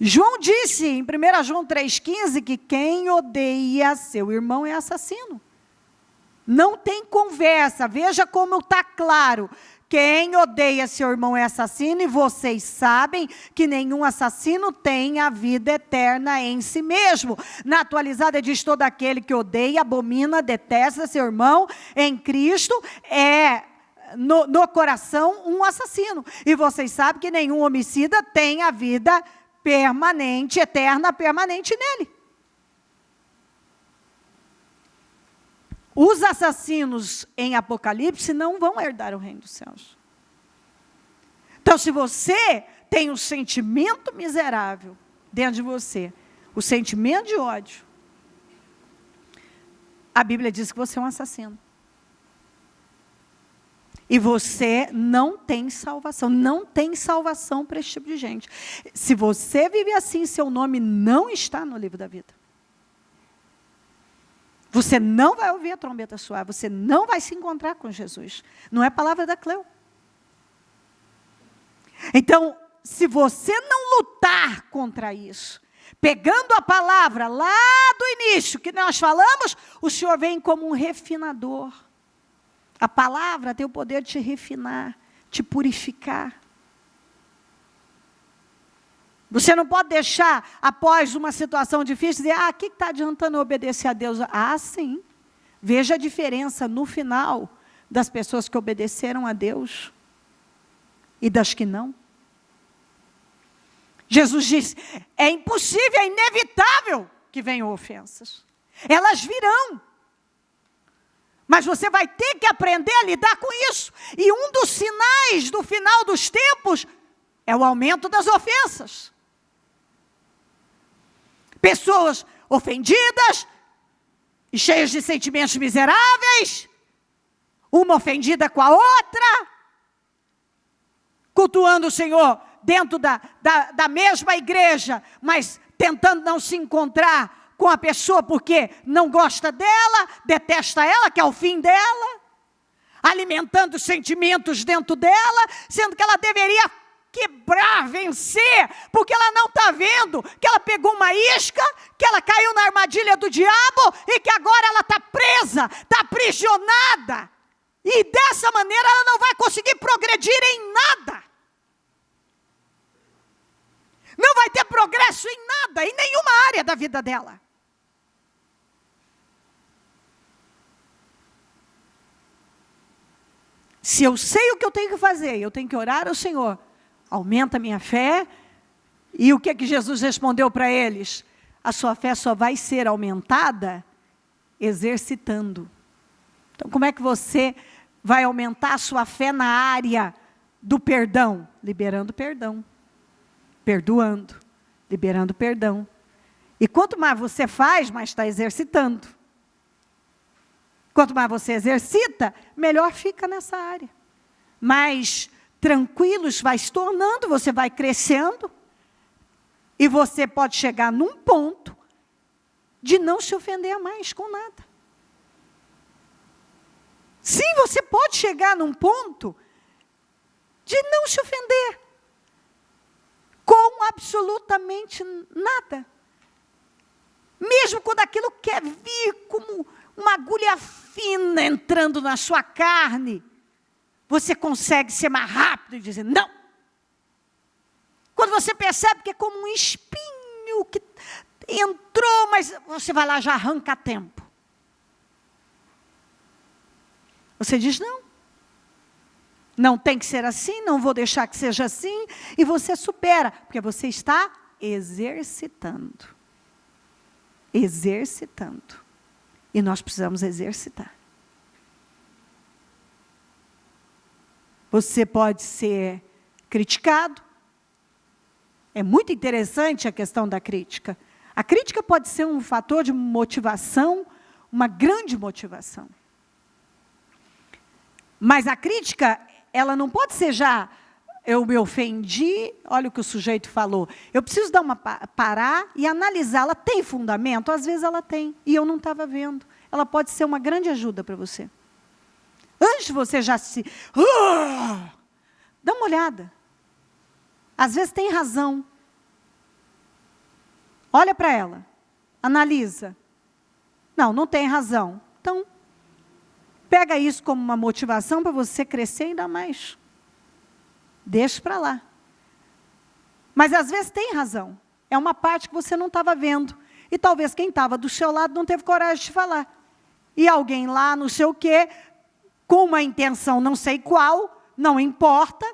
João disse em 1 João 3,15 que quem odeia seu irmão é assassino. Não tem conversa, veja como está claro. Quem odeia seu irmão é assassino, e vocês sabem que nenhum assassino tem a vida eterna em si mesmo. Na atualizada diz, todo aquele que odeia, abomina, detesta seu irmão em Cristo, é no coração um assassino. E vocês sabem que nenhum homicida tem a vida permanente, eterna, permanente nele. Os assassinos em Apocalipse não vão herdar o reino dos céus. Então, se você tem um sentimento miserável dentro de você, o sentimento de ódio, a Bíblia diz que você é um assassino. E você não tem salvação. Não tem salvação para esse tipo de gente. Se você vive assim, seu nome não está no livro da vida. Você não vai ouvir a trombeta soar, você não vai se encontrar com Jesus. Não é palavra da Cleo. Então, se você não lutar contra isso, pegando a palavra lá do início, que nós falamos, o Senhor vem como um refinador. A palavra tem o poder de te refinar, te purificar. Você não pode deixar, após uma situação difícil, dizer, o que está adiantando eu obedecer a Deus? Sim. Veja a diferença no final das pessoas que obedeceram a Deus e das que não. Jesus disse, é impossível, é inevitável que venham ofensas. Elas virão. Mas você vai ter que aprender a lidar com isso. E um dos sinais do final dos tempos é o aumento das ofensas. Pessoas ofendidas e cheias de sentimentos miseráveis, uma ofendida com a outra, cultuando o Senhor dentro da mesma igreja, mas tentando não se encontrar com a pessoa porque não gosta dela, detesta ela, que é o fim dela, alimentando sentimentos dentro dela, sendo que ela deveria quebrar, vencer, porque ela não está vendo que ela pegou uma isca, que ela caiu na armadilha do diabo e que agora ela está presa, está aprisionada. E dessa maneira ela não vai conseguir progredir em nada. Não vai ter progresso em nada, em nenhuma área da vida dela. Se eu sei o que eu tenho que fazer, eu tenho que orar ao Senhor, aumenta a minha fé. E o que Jesus respondeu para eles? A sua fé só vai ser aumentada exercitando. Então, como é que você vai aumentar a sua fé na área do perdão? Liberando perdão, perdoando, liberando perdão. E quanto mais você faz, mais está exercitando. Quanto mais você exercita, melhor fica nessa área. Mais tranquilos vai se tornando, você vai crescendo. E você pode chegar num ponto de não se ofender mais com nada. Sim, você pode chegar num ponto de não se ofender com absolutamente nada. Mesmo quando aquilo quer vir como uma agulha fina entrando na sua carne, você consegue ser mais rápido e dizer não. Quando você percebe que é como um espinho que entrou, mas você vai lá e já arranca a tempo. Você diz não. Não tem que ser assim, não vou deixar que seja assim, e você supera, porque você está exercitando. Exercitando. E nós precisamos exercitar. Você pode ser criticado. É muito interessante a questão da crítica. A crítica pode ser um fator de motivação, uma grande motivação. Mas a crítica, ela não pode ser já, eu me ofendi, olha o que o sujeito falou. Eu preciso dar parar e analisar, ela tem fundamento? Às vezes ela tem, e eu não estava vendo. Ela pode ser uma grande ajuda para você. Antes de você já se... dá uma olhada. Às vezes tem razão. Olha para ela. Analisa. Não, não tem razão. Então, pega isso como uma motivação para você crescer ainda mais. Deixa para lá. Mas às vezes tem razão. É uma parte que você não estava vendo. E talvez quem estava do seu lado não teve coragem de falar. E alguém lá, não sei o quê, com uma intenção não sei qual, não importa.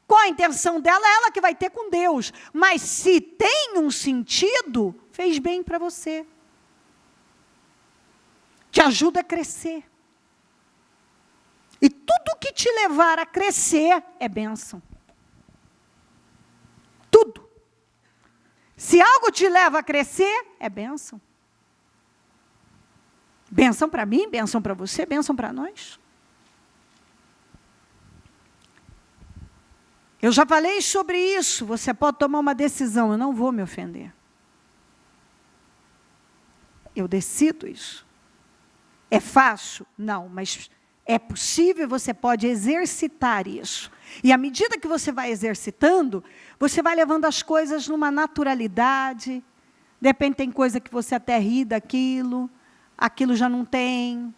Qual a intenção dela? É ela que vai ter com Deus. Mas se tem um sentido, fez bem para você. Te ajuda a crescer. E tudo que te levar a crescer é bênção. Tudo. Se algo te leva a crescer, é bênção. Bênção para mim, bênção para você, bênção para nós. Eu já falei sobre isso, você pode tomar uma decisão, eu não vou me ofender. Eu decido isso. É fácil? Não, mas é possível, você pode exercitar isso. E à medida que você vai exercitando, você vai levando as coisas numa naturalidade. De repente tem coisa que você até ri daquilo, aquilo já não tem.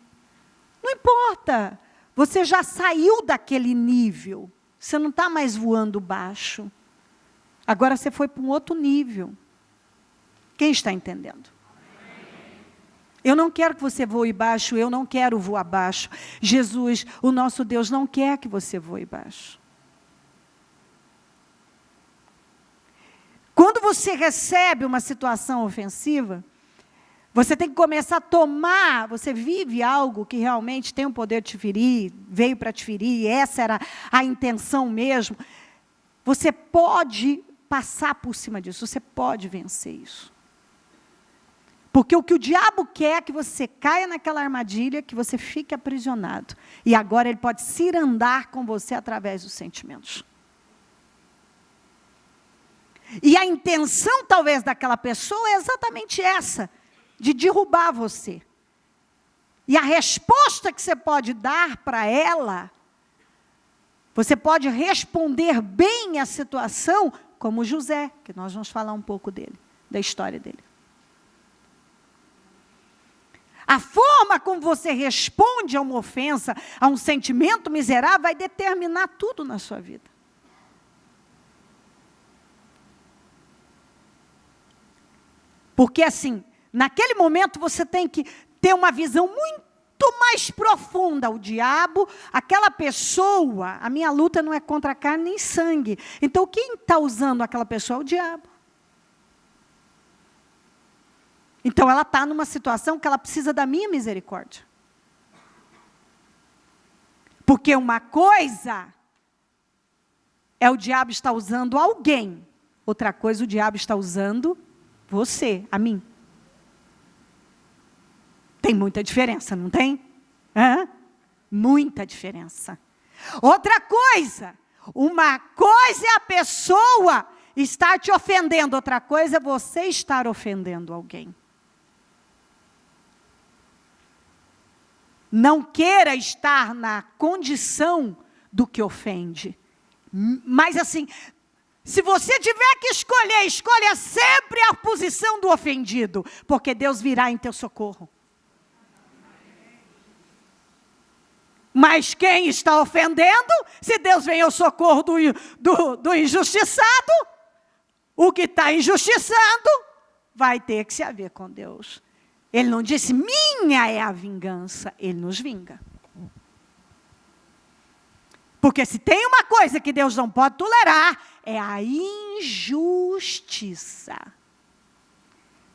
Não importa, você já saiu daquele nível. Você não está mais voando baixo. Agora você foi para um outro nível. Quem está entendendo? Eu não quero que você voe baixo, eu não quero voar baixo. Jesus, o nosso Deus, não quer que você voe baixo. Quando você recebe uma situação ofensiva, você tem que começar a tomar, você vive algo que realmente tem o poder de te ferir, veio para te ferir, essa era a intenção mesmo. Você pode passar por cima disso, você pode vencer isso. Porque o que o diabo quer é que você caia naquela armadilha, que você fique aprisionado. E agora ele pode cirandar com você através dos sentimentos. E a intenção, talvez, daquela pessoa é exatamente essa, de derrubar você. E a resposta que você pode dar para ela, você pode responder bem à situação, como José, que nós vamos falar um pouco dele, da história dele. A forma como você responde a uma ofensa, a um sentimento miserável, vai determinar tudo na sua vida. Porque assim, naquele momento você tem que ter uma visão muito mais profunda. O diabo, aquela pessoa, a minha luta não é contra carne nem sangue. Então quem está usando aquela pessoa é o diabo. Então ela está numa situação que ela precisa da minha misericórdia. Porque uma coisa é o diabo estar usando alguém. Outra coisa, o diabo está usando você, a mim. Tem muita diferença, não tem? Muita diferença. Outra coisa, uma coisa é a pessoa estar te ofendendo, outra coisa é você estar ofendendo alguém. Não queira estar na condição do que ofende. Mas assim, se você tiver que escolher, escolha sempre a posição do ofendido, porque Deus virá em teu socorro. Mas quem está ofendendo, se Deus vem ao socorro do injustiçado, o que está injustiçando vai ter que se haver com Deus. Ele não disse, minha é a vingança. Ele nos vinga. Porque se tem uma coisa que Deus não pode tolerar, é a injustiça.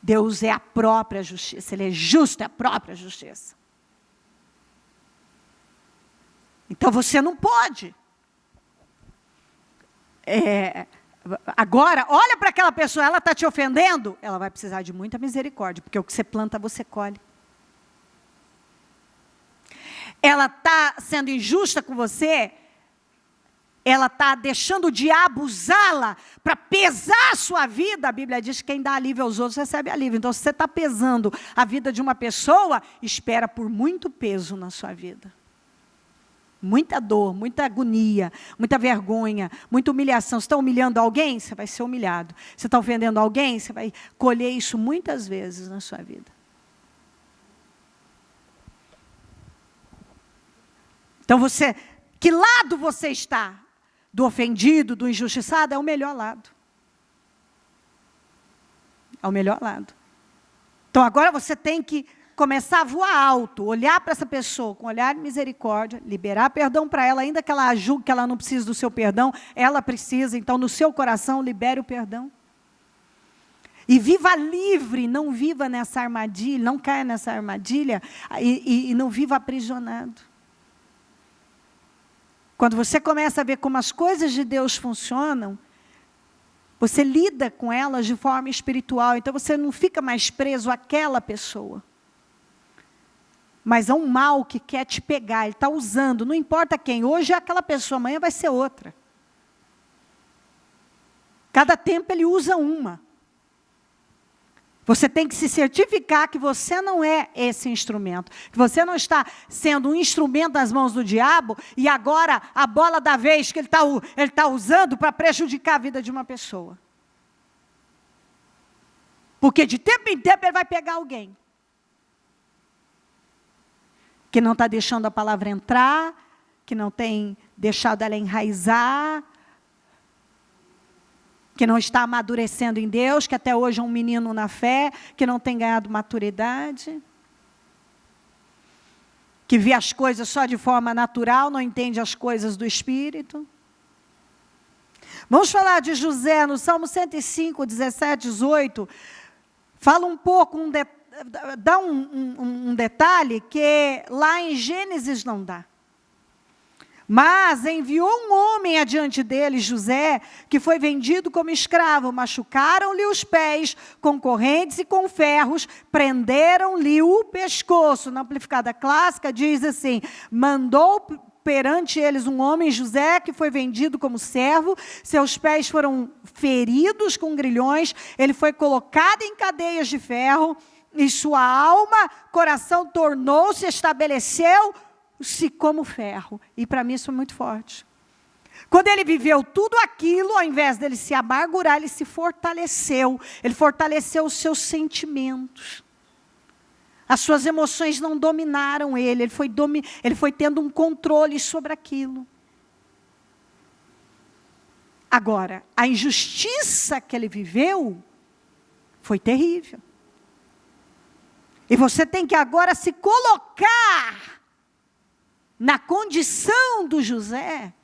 Deus é a própria justiça. Ele é justo, é a própria justiça. Então você não pode. Agora, olha para aquela pessoa, ela está te ofendendo, ela vai precisar de muita misericórdia, porque o que você planta, você colhe. Ela está sendo injusta com você, ela está deixando o diabo usá-la para pesar a sua vida. A Bíblia diz que quem dá alívio aos outros recebe alívio. Então, se você está pesando a vida de uma pessoa, espera por muito peso na sua vida. Muita dor, muita agonia, muita vergonha, muita humilhação. Você está humilhando alguém? Você vai ser humilhado. Você está ofendendo alguém? Você vai colher isso muitas vezes na sua vida. Então que lado você está? Do ofendido, do injustiçado? É o melhor lado. É o melhor lado. Então agora você tem que começar a voar alto, olhar para essa pessoa com olhar de misericórdia, liberar perdão para ela, ainda que ela julgue que ela não precisa do seu perdão, ela precisa, então no seu coração libere o perdão. E viva livre, não viva nessa armadilha, não caia nessa armadilha e não viva aprisionado. Quando você começa a ver como as coisas de Deus funcionam, você lida com elas de forma espiritual, então você não fica mais preso àquela pessoa. Mas há um mal que quer te pegar, ele está usando, não importa quem, hoje é aquela pessoa, amanhã vai ser outra. Cada tempo ele usa uma. Você tem que se certificar que você não é esse instrumento, que você não está sendo um instrumento nas mãos do diabo, e agora a bola da vez que ele está usando para prejudicar a vida de uma pessoa. Porque de tempo em tempo ele vai pegar alguém que não está deixando a palavra entrar, que não tem deixado ela enraizar, que não está amadurecendo em Deus, que até hoje é um menino na fé, que não tem ganhado maturidade, que vê as coisas só de forma natural, não entende as coisas do Espírito. Vamos falar de José, no Salmo 105, 17, 18, fala um pouco, dá um detalhe que lá em Gênesis não dá. Mas enviou um homem adiante dele, José, que foi vendido como escravo. Machucaram-lhe os pés com correntes e com ferros, prenderam-lhe o pescoço. Na Amplificada Clássica diz assim: mandou perante eles um homem, José, que foi vendido como servo, seus pés foram feridos com grilhões, ele foi colocado em cadeias de ferro, e sua alma, coração tornou-se, estabeleceu-se como ferro. E para mim isso é muito forte. Quando ele viveu tudo aquilo, ao invés dele se amargurar, ele se fortaleceu. Ele fortaleceu os seus sentimentos. As suas emoções não dominaram ele. Ele foi tendo um controle sobre aquilo. Agora, a injustiça que ele viveu foi terrível. E você tem que agora se colocar na condição do José,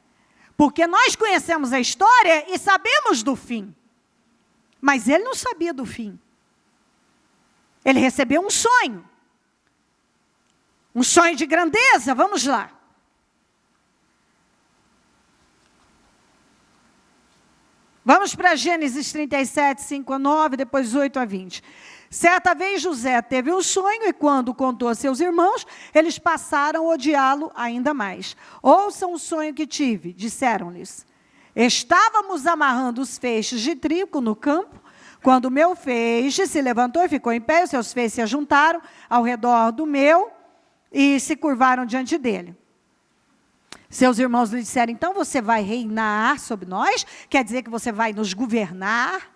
porque nós conhecemos a história e sabemos do fim. Mas ele não sabia do fim. Ele recebeu um sonho. Um sonho de grandeza, vamos lá. Vamos para Gênesis 37, 5 a 9, depois 8 a 20. Certa vez José teve um sonho e quando contou a seus irmãos, eles passaram a odiá-lo ainda mais. Ouçam o sonho que tive, disseram-lhes. Estávamos amarrando os feixes de trigo no campo, quando o meu feixe se levantou e ficou em pé, os seus feixes se ajuntaram ao redor do meu e se curvaram diante dele. Seus irmãos lhe disseram, então você vai reinar sobre nós? Quer dizer que você vai nos governar?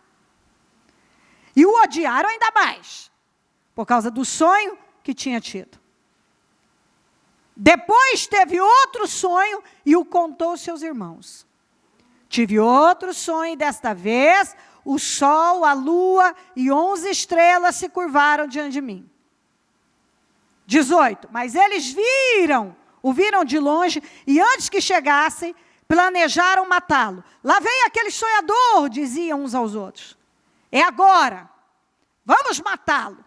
E o odiaram ainda mais, por causa do sonho que tinha tido. Depois teve outro sonho e o contou aos seus irmãos. Tive outro sonho e desta vez o sol, a lua e 11 estrelas se curvaram diante de mim. 18. Mas eles o viram de longe e antes que chegassem, planejaram matá-lo. Lá vem aquele sonhador, diziam uns aos outros. É agora, vamos matá-lo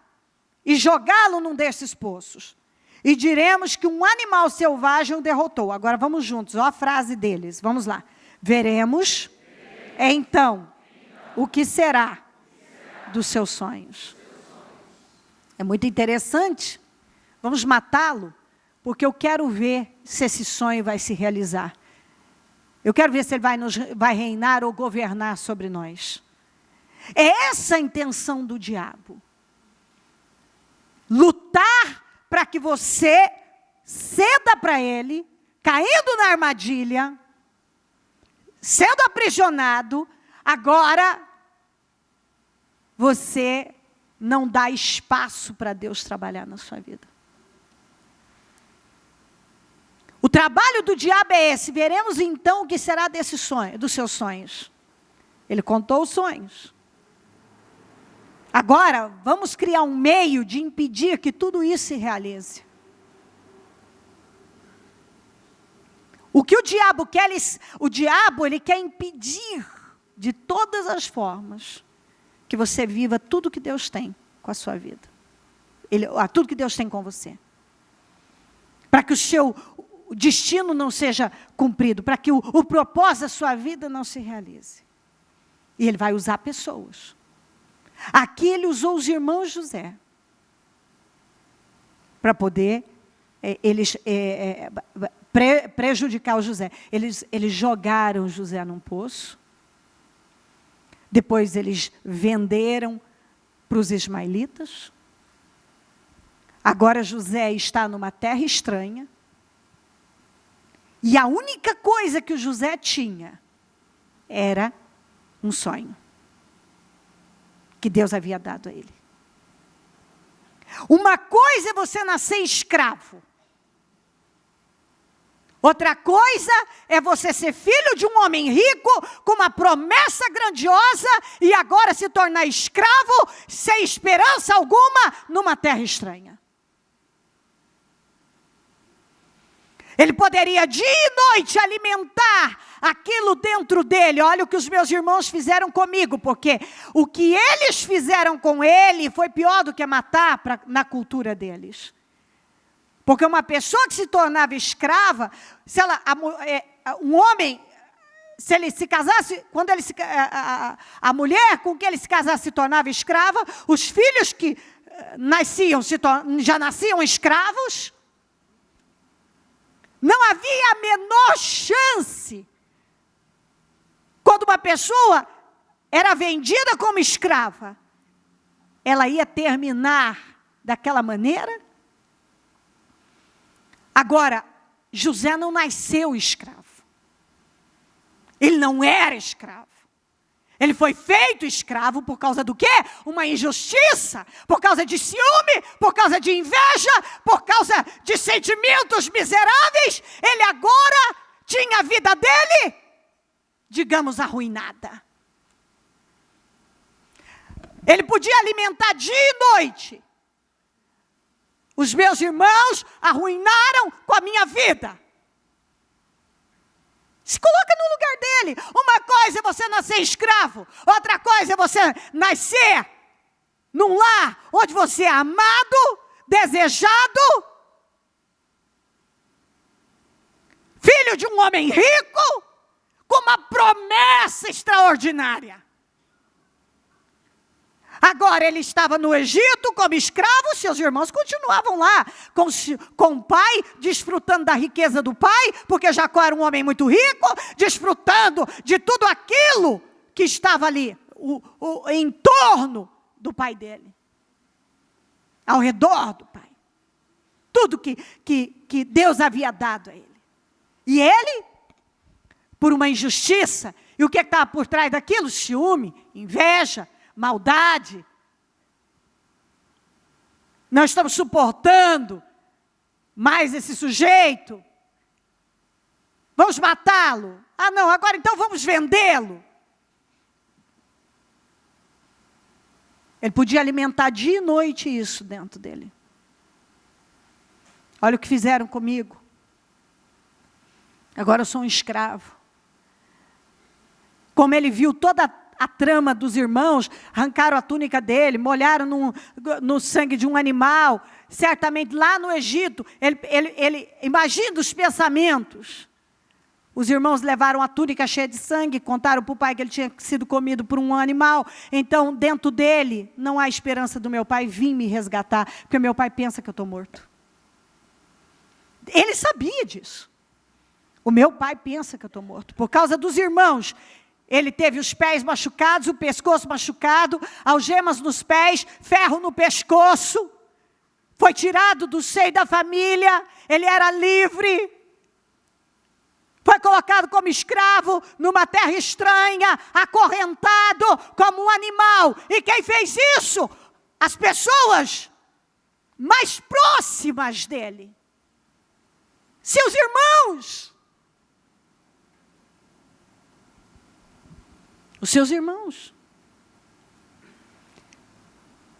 e jogá-lo num desses poços. E diremos que um animal selvagem o derrotou. Agora vamos juntos, ó a frase deles, vamos lá. Veremos, então, o que será dos seus sonhos. É muito interessante. Vamos matá-lo, porque eu quero ver se esse sonho vai se realizar. Eu quero ver se ele vai reinar ou governar sobre nós. É essa a intenção do diabo. Lutar para que você ceda para ele, caindo na armadilha, sendo aprisionado, agora você não dá espaço para Deus trabalhar na sua vida. O trabalho do diabo é esse. Veremos então o que será desse sonho, dos seus sonhos. Ele contou os sonhos. Agora, vamos criar um meio de impedir que tudo isso se realize. O que o diabo quer? Ele quer impedir de todas as formas que você viva tudo que Deus tem com a sua vida. Tudo que Deus tem com você. Para que o seu destino não seja cumprido, para que o propósito da sua vida não se realize. E ele vai usar pessoas. Aqui ele usou os irmãos de José para poder prejudicar o José. Eles jogaram José num poço. Depois eles venderam para os ismaelitas. Agora José está numa terra estranha. E a única coisa que o José tinha era um sonho que Deus havia dado a ele. Uma coisa é você nascer escravo. Outra coisa é você ser filho de um homem rico, com uma promessa grandiosa, e agora se tornar escravo, sem esperança alguma, numa terra estranha. Ele poderia dia e noite alimentar aquilo dentro dele. Olha o que os meus irmãos fizeram comigo, porque o que eles fizeram com ele foi pior do que matar na cultura deles. Porque uma pessoa que se tornava escrava, se ela, um homem, se ele se casasse, quando ele a mulher com quem ele se casasse se tornava escrava, os filhos que nasciam já nasciam escravos. Não havia a menor chance. Quando uma pessoa era vendida como escrava, ela ia terminar daquela maneira. Agora, José não nasceu escravo. Ele não era escravo. Ele foi feito escravo por causa do quê? Uma injustiça, por causa de ciúme, por causa de inveja, por causa de sentimentos miseráveis. Ele agora tinha a vida dele, digamos, arruinada. Ele podia alimentar dia e noite. Os meus irmãos arruinaram com a minha vida. Se coloca no lugar dele. Uma coisa é você nascer escravo. Outra coisa é você nascer num lar onde você é amado, desejado. Filho de um homem rico, com uma promessa extraordinária. Agora ele estava no Egito como escravo, seus irmãos continuavam lá com o pai, desfrutando da riqueza do pai, porque Jacó era um homem muito rico, desfrutando de tudo aquilo que estava ali, em torno do pai dele, ao redor do pai. Tudo que Deus havia dado a ele. E ele, por uma injustiça, e o que estava por trás daquilo? Ciúme, inveja, maldade. Não estamos suportando mais esse sujeito. Vamos matá-lo. Ah, não, agora então vamos vendê-lo. Ele podia alimentar dia e noite isso dentro dele. Olha o que fizeram comigo. Agora eu sou um escravo. Como ele viu toda a trama dos irmãos, arrancaram a túnica dele, molharam no sangue de um animal, certamente lá no Egito, ele imagina os pensamentos. Os irmãos levaram a túnica cheia de sangue, contaram para o pai que ele tinha sido comido por um animal, então dentro dele, não há esperança do meu pai vir me resgatar, porque meu pai pensa que eu estou morto. Ele sabia disso. O meu pai pensa que eu estou morto, por causa dos irmãos. Ele teve os pés machucados, o pescoço machucado, algemas nos pés, ferro no pescoço. Foi tirado do seio da família, ele era livre. Foi colocado como escravo numa terra estranha, acorrentado como um animal. E quem fez isso? As pessoas mais próximas dele. Seus irmãos. Os seus irmãos.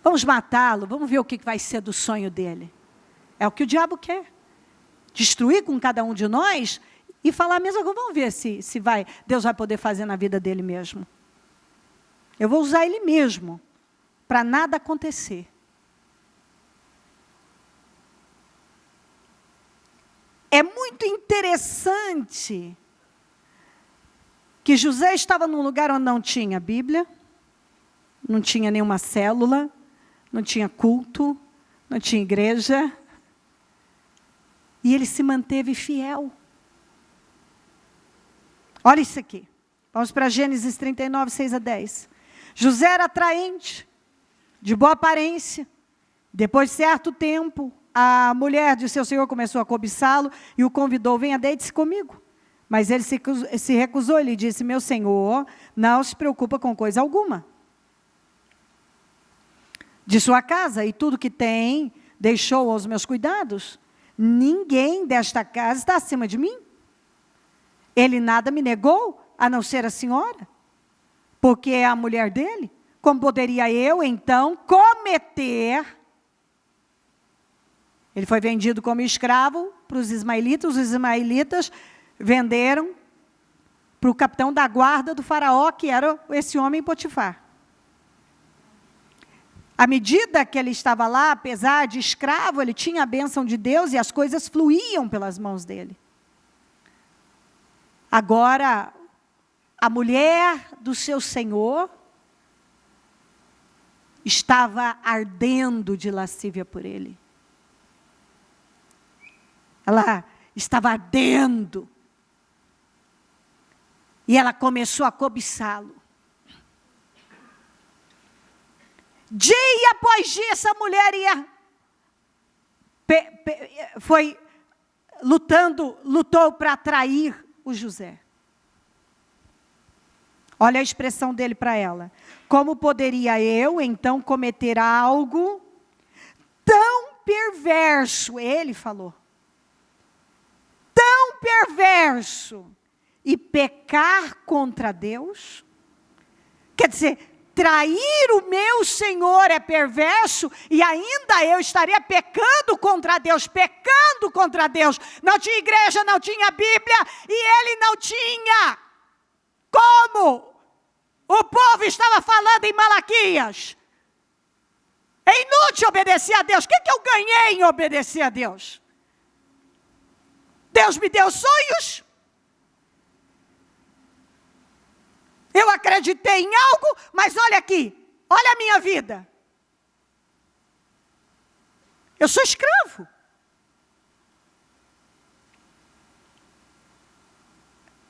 Vamos matá-lo, vamos ver o que vai ser do sonho dele. É o que o diabo quer. Destruir com cada um de nós e falar a mesma coisa. Vamos ver se Deus vai poder fazer na vida dele mesmo. Eu vou usar ele mesmo, para nada acontecer. É muito interessante que José estava num lugar onde não tinha Bíblia, não tinha nenhuma célula, não tinha culto, não tinha igreja. E ele se manteve fiel. Olha isso aqui. Vamos para Gênesis 39, 6 a 10. José era atraente, de boa aparência. Depois de certo tempo, a mulher de seu senhor começou a cobiçá-lo e o convidou: venha, deite-se comigo. Mas ele se recusou, ele disse: meu senhor, não se preocupa com coisa alguma. De sua casa e tudo que tem, deixou aos meus cuidados. Ninguém desta casa está acima de mim. Ele nada me negou, a não ser a senhora, porque é a mulher dele. Como poderia eu, então, cometer? Ele foi vendido como escravo para os ismaelitas venderam para o capitão da guarda do faraó, que era esse homem Potifar. À medida que ele estava lá, apesar de escravo, ele tinha a bênção de Deus e as coisas fluíam pelas mãos dele. Agora, a mulher do seu senhor estava ardendo de lascívia por ele. Ela estava ardendo. E ela começou a cobiçá-lo. Dia após dia, essa mulher lutou para atrair o José. Olha a expressão dele para ela. Como poderia eu, então, cometer algo tão perverso? Ele falou. Tão perverso. E pecar contra Deus? Quer dizer, trair o meu Senhor é perverso e ainda eu estaria pecando contra Deus, pecando contra Deus. Não tinha igreja, não tinha Bíblia e ele não tinha. Como? O povo estava falando em Malaquias. É inútil obedecer a Deus. O que eu ganhei em obedecer a Deus? Deus me deu sonhos. Eu acreditei em algo, mas olha aqui, olha a minha vida. Eu sou escravo.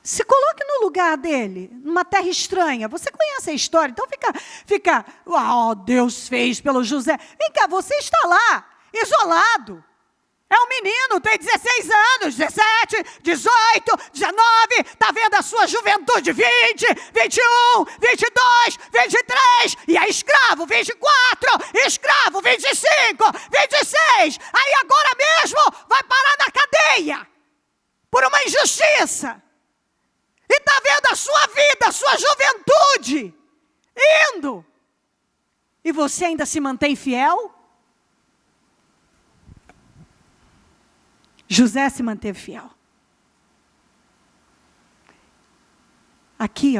Se coloque no lugar dele, numa terra estranha. Você conhece a história, então fica, Deus fez pelo José. Vem cá, você está lá, isolado. É um menino, tem 16 anos, 17, 18, 19, está vendo a sua juventude, 20, 21, 22, 23, e é escravo, 24, escravo, 25, 26, aí agora mesmo vai parar na cadeia, por uma injustiça, e está vendo a sua vida, a sua juventude, indo, e você ainda se mantém fiel? José se manteve fiel. Aqui,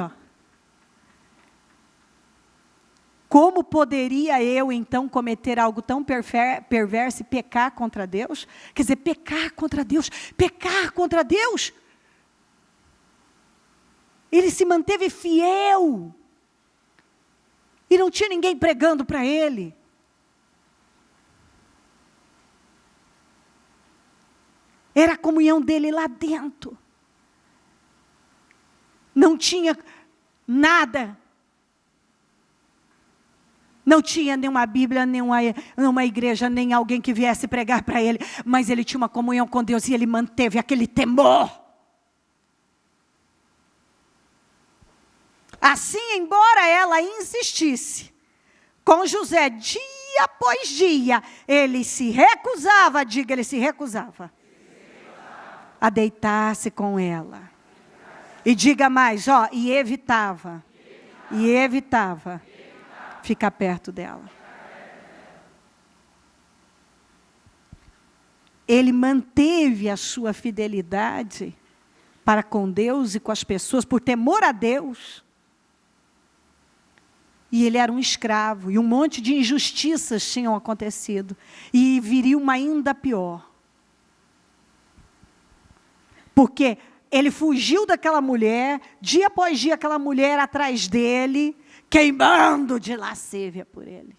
como poderia eu, então, cometer algo tão perverso e pecar contra Deus? Quer dizer, pecar contra Deus, pecar contra Deus. Ele se manteve fiel. E não tinha ninguém pregando para ele. Era a comunhão dele lá dentro. Não tinha nada. Não tinha nenhuma Bíblia, nenhuma igreja, nem alguém que viesse pregar para ele. Mas ele tinha uma comunhão com Deus e ele manteve aquele temor. Assim, embora ela insistisse com José dia após dia, ele se recusava a deitar-se com ela. E diga mais, e evitava ficar perto dela. Ele manteve a sua fidelidade para com Deus e com as pessoas, por temor a Deus. E ele era um escravo, e um monte de injustiças tinham acontecido. E viria uma ainda pior. Porque ele fugiu daquela mulher, dia após dia aquela mulher atrás dele, queimando de lascívia por ele.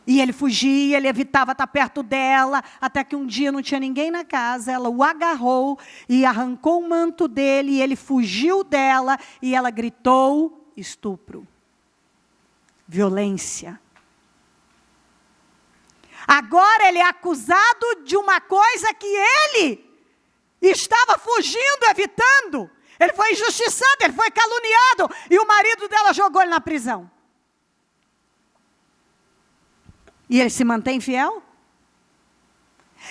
E ele fugia, ele evitava estar perto dela, até que um dia não tinha ninguém na casa, ela o agarrou e arrancou o manto dele, e ele fugiu dela, e ela gritou: estupro, violência. Agora ele é acusado de uma coisa que ele estava fugindo, evitando. Ele foi injustiçado, ele foi caluniado. E o marido dela jogou ele na prisão. E ele se mantém fiel?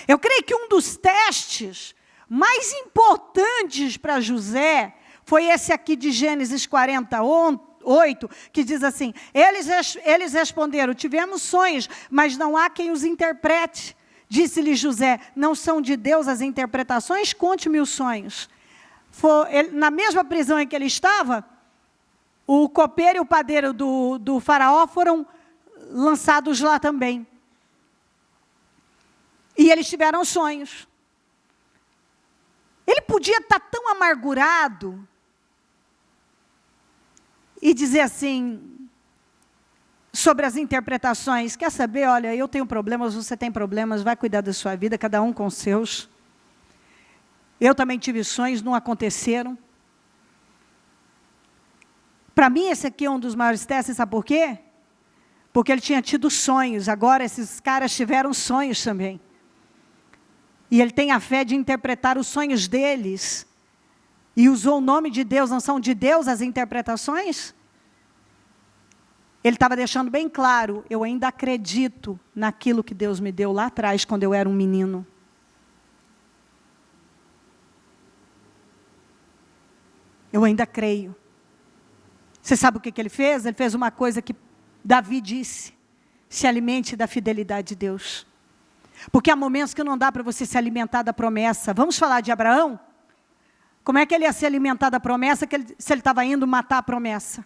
Eu creio que um dos testes mais importantes para José foi esse aqui de Gênesis 48, que diz assim: eles responderam: tivemos sonhos, mas não há quem os interprete. Disse-lhe José: não são de Deus as interpretações? Conte-me os sonhos. Na mesma prisão em que ele estava, o copeiro e o padeiro do faraó foram lançados lá também. E eles tiveram sonhos. Ele podia estar tão amargurado e dizer assim, sobre as interpretações, quer saber, olha, eu tenho problemas, você tem problemas, vai cuidar da sua vida, cada um com os seus. Eu também tive sonhos, não aconteceram. Para mim, esse aqui é um dos maiores testes, sabe por quê? Porque ele tinha tido sonhos, agora esses caras tiveram sonhos também. E ele tem a fé de interpretar os sonhos deles. E usou o nome de Deus, não são de Deus as interpretações? Ele estava deixando bem claro, eu ainda acredito naquilo que Deus me deu lá atrás, quando eu era um menino. Eu ainda creio. Você sabe o que ele fez? Ele fez uma coisa que Davi disse, se alimente da fidelidade de Deus. Porque há momentos que não dá para você se alimentar da promessa. Vamos falar de Abraão? Como é que ele ia se alimentar da promessa se ele estava indo matar a promessa?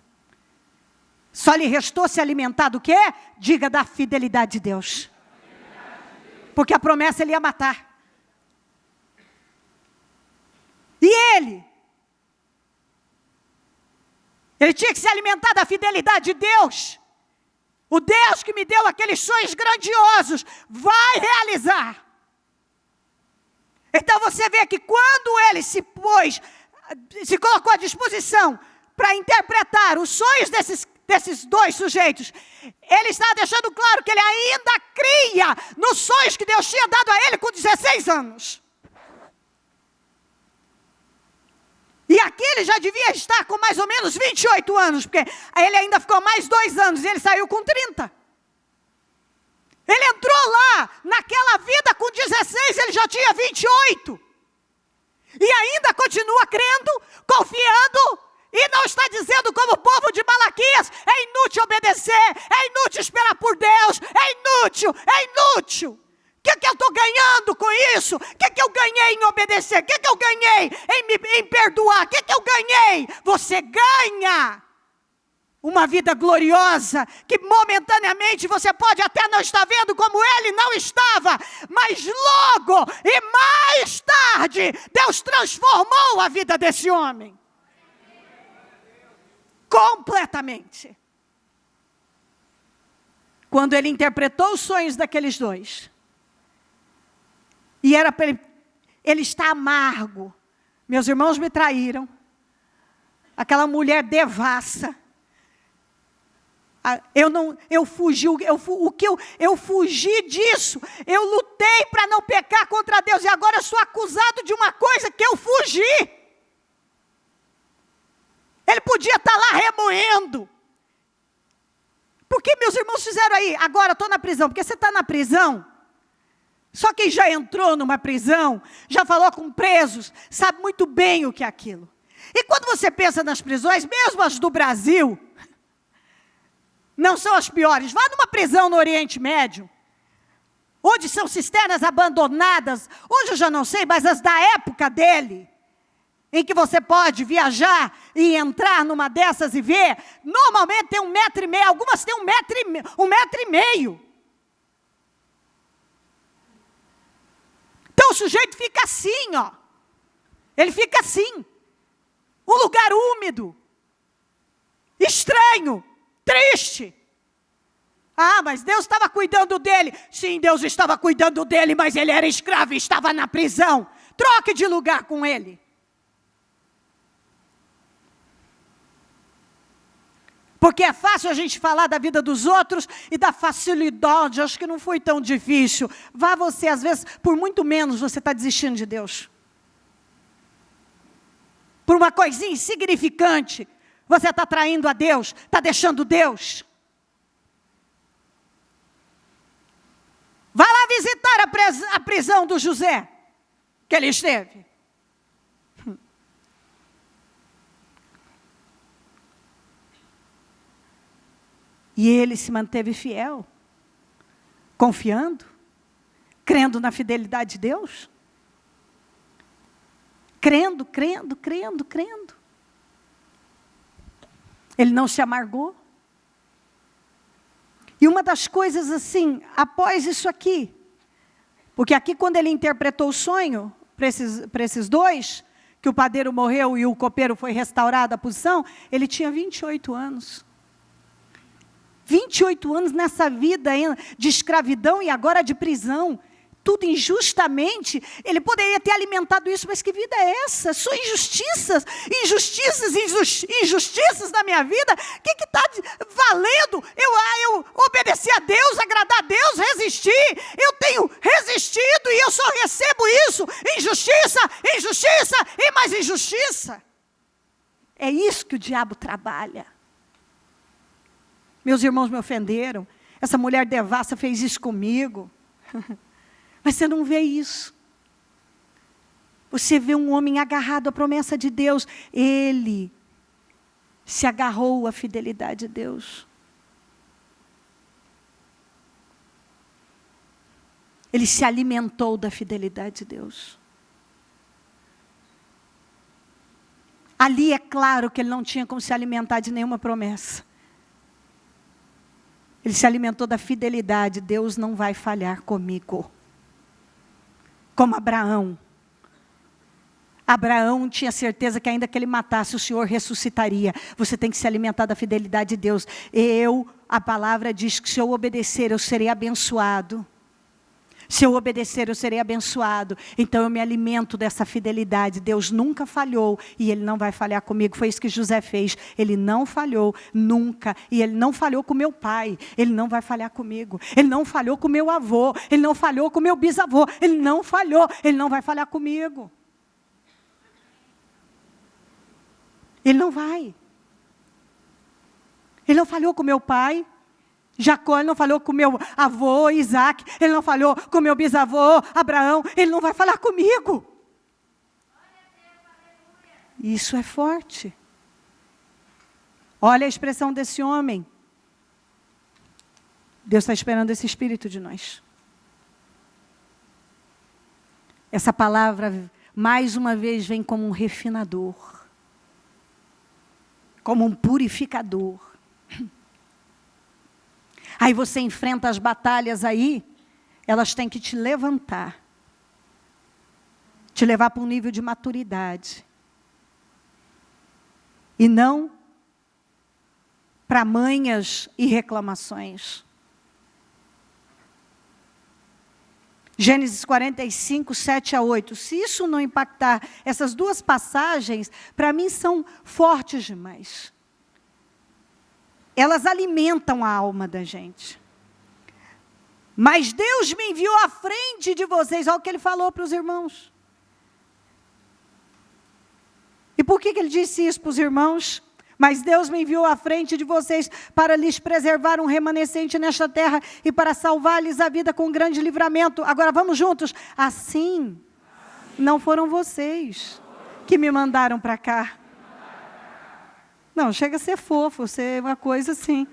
Só lhe restou se alimentar do quê? Diga, da fidelidade de Deus. Porque a promessa ele ia matar. E ele tinha que se alimentar da fidelidade de Deus. O Deus que me deu aqueles sonhos grandiosos, vai realizar. Então você vê que quando ele se colocou à disposição para interpretar os sonhos desses dois sujeitos, ele está deixando claro que ele ainda cria nos sonhos que Deus tinha dado a ele com 16 anos. E aqui ele já devia estar com mais ou menos 28 anos, porque ele ainda ficou mais 2 anos e ele saiu com 30. Ele entrou lá, naquela vida com 16, ele já tinha 28. E ainda continua crendo, confiando, e não está dizendo como o povo de Malaquias, é inútil obedecer, é inútil esperar por Deus, é inútil, é inútil. O que eu estou ganhando com isso? O que eu ganhei em obedecer? O que eu ganhei em perdoar? O que eu ganhei? Você ganha uma vida gloriosa, que momentaneamente você pode até não estar vendo como ele não estava, mas logo e mais tarde, Deus transformou a vida desse homem. Completamente. Quando ele interpretou os sonhos daqueles dois, e era para ele está amargo. Meus irmãos me traíram. Aquela mulher devassa. Eu fugi disso. Eu lutei para não pecar contra Deus. E agora eu sou acusado de uma coisa que eu fugi. Ele podia estar lá remoendo. Por que meus irmãos fizeram aí? Agora estou na prisão. Porque você está na prisão. Só quem já entrou numa prisão, já falou com presos, sabe muito bem o que é aquilo. E quando você pensa nas prisões, mesmo as do Brasil, não são as piores. Vá numa prisão no Oriente Médio, onde são cisternas abandonadas, hoje eu já não sei, mas as da época dele, em que você pode viajar e entrar numa dessas e ver, normalmente tem 1,5 metro, algumas têm 1,5 metro. Então o sujeito fica assim, ó. Ele fica assim. Um lugar úmido. Estranho. Triste. Ah, mas Deus estava cuidando dele. Sim, Deus estava cuidando dele, mas ele era escravo e estava na prisão. Troque de lugar com ele. Porque é fácil a gente falar da vida dos outros e da facilidade, acho que não foi tão difícil. Vá você, às vezes, por muito menos você está desistindo de Deus. Por uma coisinha insignificante, você está traindo a Deus, está deixando Deus. Vá lá visitar a prisão do José, que ele esteve. E ele se manteve fiel, confiando, crendo na fidelidade de Deus. Crendo. Ele não se amargou. E uma das coisas assim, após isso aqui, porque aqui quando ele interpretou o sonho, para esses dois, que o padeiro morreu e o copeiro foi restaurado a posição, ele tinha 28 anos. 28 anos nessa vida de escravidão e agora de prisão. Tudo injustamente. Ele poderia ter alimentado isso, mas que vida é essa? Só injustiças, injustiças na minha vida. O que está valendo? Eu obedecer a Deus, agradar a Deus, resistir. Eu tenho resistido e eu só recebo isso. Injustiça, injustiça e mais injustiça. É isso que o diabo trabalha. Meus irmãos me ofenderam. Essa mulher devassa fez isso comigo. Mas você não vê isso. Você vê um homem agarrado à promessa de Deus. Ele se agarrou à fidelidade de Deus. Ele se alimentou da fidelidade de Deus. Ali é claro que ele não tinha como se alimentar de nenhuma promessa. Ele se alimentou da fidelidade. Deus não vai falhar comigo. Como Abraão. Abraão tinha certeza que ainda que ele matasse, o Senhor ressuscitaria. Você tem que se alimentar da fidelidade de Deus. A palavra diz que se eu obedecer, eu serei abençoado. Se eu obedecer, eu serei abençoado. Então eu me alimento dessa fidelidade. Deus nunca falhou e Ele não vai falhar comigo. Foi isso que José fez. Ele não falhou nunca. E Ele não falhou com meu pai. Ele não vai falhar comigo. Ele não falhou com meu avô. Ele não falhou com meu bisavô. Ele não falhou. Ele não vai falhar comigo. Ele não vai. Ele não falhou com meu pai. Jacó, ele não falou com meu avô, Isaac, ele não falou com meu bisavô, Abraão, ele não vai falar comigo. Isso é forte. Olha a expressão desse homem. Deus está esperando esse espírito de nós. Essa palavra, mais uma vez, vem como um refinador, como um purificador. Aí você enfrenta as batalhas aí, elas têm que te levantar. Te levar para um nível de maturidade. E não para manhas e reclamações. Gênesis 45, 7 a 8. Se isso não impactar, essas duas passagens, para mim são fortes demais. Elas alimentam a alma da gente. Mas Deus me enviou à frente de vocês. Olha o que Ele falou para os irmãos. E por que Ele disse isso para os irmãos? Mas Deus me enviou à frente de vocês para lhes preservar um remanescente nesta terra e para salvar-lhes a vida com um grande livramento. Agora vamos juntos. Assim, não foram vocês que me mandaram para cá. Não, chega a ser fofo, ser uma coisa assim.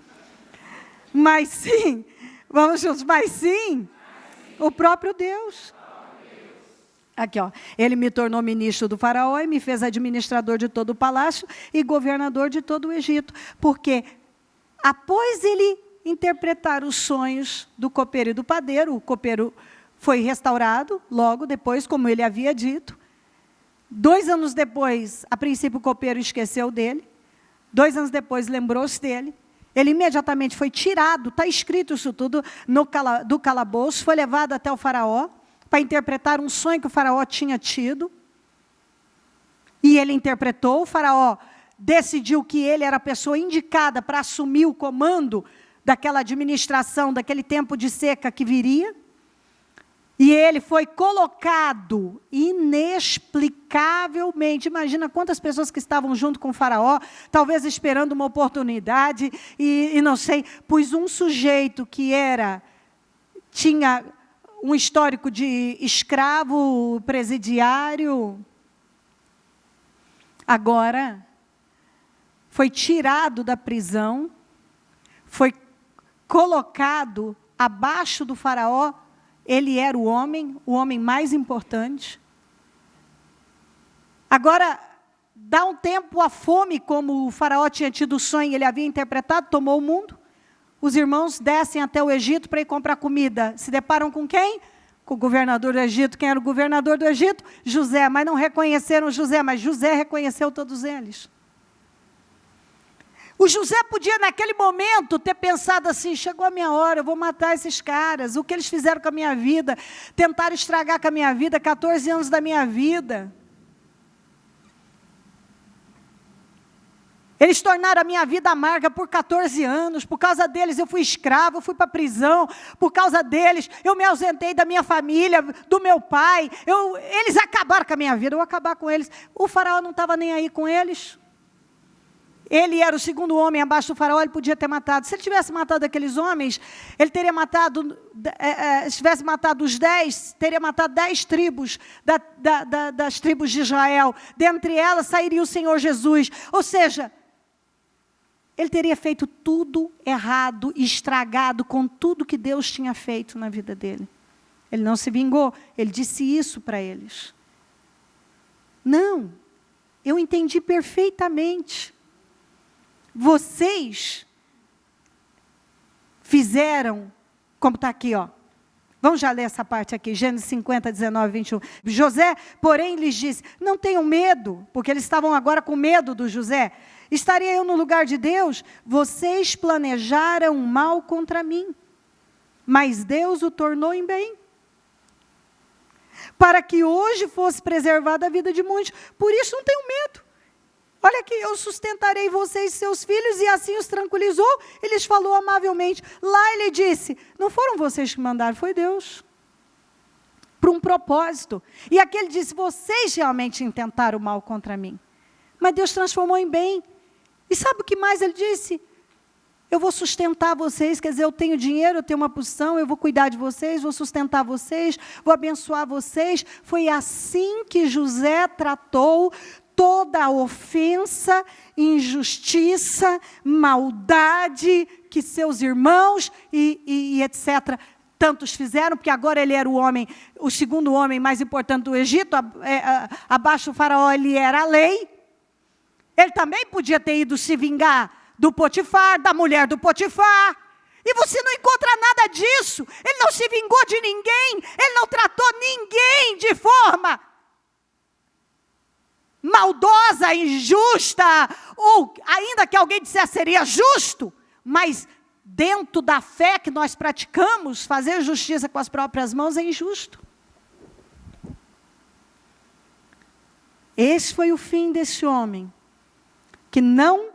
Mas sim, vamos juntos, mas sim, o próprio Deus. Aqui, ó, Ele me tornou ministro do faraó e me fez administrador de todo o palácio e governador de todo o Egito. Porque após ele interpretar os sonhos do copeiro e do padeiro, o copeiro foi restaurado logo depois, como ele havia dito. 2 anos depois, a princípio o copeiro esqueceu dele. 2 anos depois, lembrou-se dele. Ele imediatamente foi tirado, está escrito isso tudo, do calabouço, foi levado até o faraó, para interpretar um sonho que o faraó tinha tido. E ele interpretou, o faraó decidiu que ele era a pessoa indicada para assumir o comando daquela administração, daquele tempo de seca que viria. E ele foi colocado inexplicavelmente. Imagina quantas pessoas que estavam junto com o faraó, talvez esperando uma oportunidade, e não sei, pois um sujeito que tinha um histórico de escravo presidiário, agora foi tirado da prisão, foi colocado abaixo do faraó. Ele era o homem mais importante. Agora, dá um tempo, a fome, como o faraó tinha tido o sonho, ele havia interpretado, tomou o mundo. os irmãos descem até o Egito para ir comprar comida. Se deparam com quem? Com o governador do Egito. Quem era o governador do Egito? José. Mas não reconheceram José, mas José reconheceu todos eles. O José podia, naquele momento, ter pensado assim, chegou a minha hora, eu vou matar esses caras. O que eles fizeram com a minha vida? Tentaram estragar com a minha vida, 14 anos da minha vida. Eles tornaram a minha vida amarga por 14 anos. Por causa deles eu fui escravo, eu fui para a prisão. Por causa deles eu me ausentei da minha família, do meu pai. Eles acabaram com a minha vida, eu vou acabar com eles. O faraó não estava nem aí com eles. Ele era o segundo homem abaixo do faraó, ele podia ter matado. Se ele tivesse matado aqueles homens, ele teria matado, se tivesse matado os 10, teria matado 10 tribos das tribos de Israel. Dentre elas sairia o Senhor Jesus. Ou seja, ele teria feito tudo errado, estragado com tudo que Deus tinha feito na vida dele. Ele não se vingou, ele disse isso para eles. Não, eu entendi perfeitamente. Vocês fizeram, como está aqui, ó. Vamos já ler essa parte aqui, Gênesis 50, 19, 21. José, porém, lhes disse, não tenham medo, porque eles estavam agora com medo do José. Estaria eu no lugar de Deus? Vocês planejaram mal contra mim, mas Deus o tornou em bem, para que hoje fosse preservada a vida de muitos. Por isso não tenham medo. Olha aqui, eu sustentarei vocês e seus filhos, e assim os tranquilizou. Ele lhes falou amavelmente. Lá ele disse, não foram vocês que mandaram, foi Deus. Para um propósito. E aqui ele disse, vocês realmente intentaram mal contra mim. Mas Deus transformou em bem. E sabe o que mais ele disse? Eu vou sustentar vocês, quer dizer, eu tenho dinheiro, eu tenho uma posição, eu vou cuidar de vocês, vou sustentar vocês, vou abençoar vocês. Foi assim que José tratou toda a ofensa, injustiça, maldade que seus irmãos e etc. tantos fizeram, porque agora ele era o segundo homem mais importante do Egito, abaixo do faraó ele era a lei. Ele também podia ter ido se vingar do Potifar, da mulher do Potifar. E você não encontra nada disso. Ele não se vingou de ninguém, ele não tratou ninguém de forma maldosa, injusta, ou ainda que alguém dissesse seria justo, mas dentro da fé que nós praticamos, fazer justiça com as próprias mãos é injusto. Esse foi o fim desse homem, que não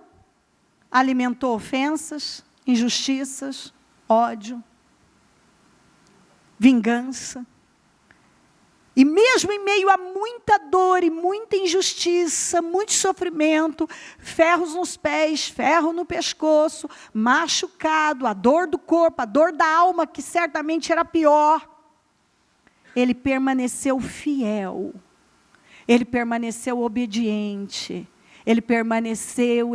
alimentou ofensas, injustiças, ódio, vingança. E mesmo em meio a muita dor e muita injustiça, muito sofrimento, ferros nos pés, ferro no pescoço, machucado, a dor do corpo, a dor da alma, que certamente era pior, ele permaneceu fiel, ele permaneceu obediente, ele permaneceu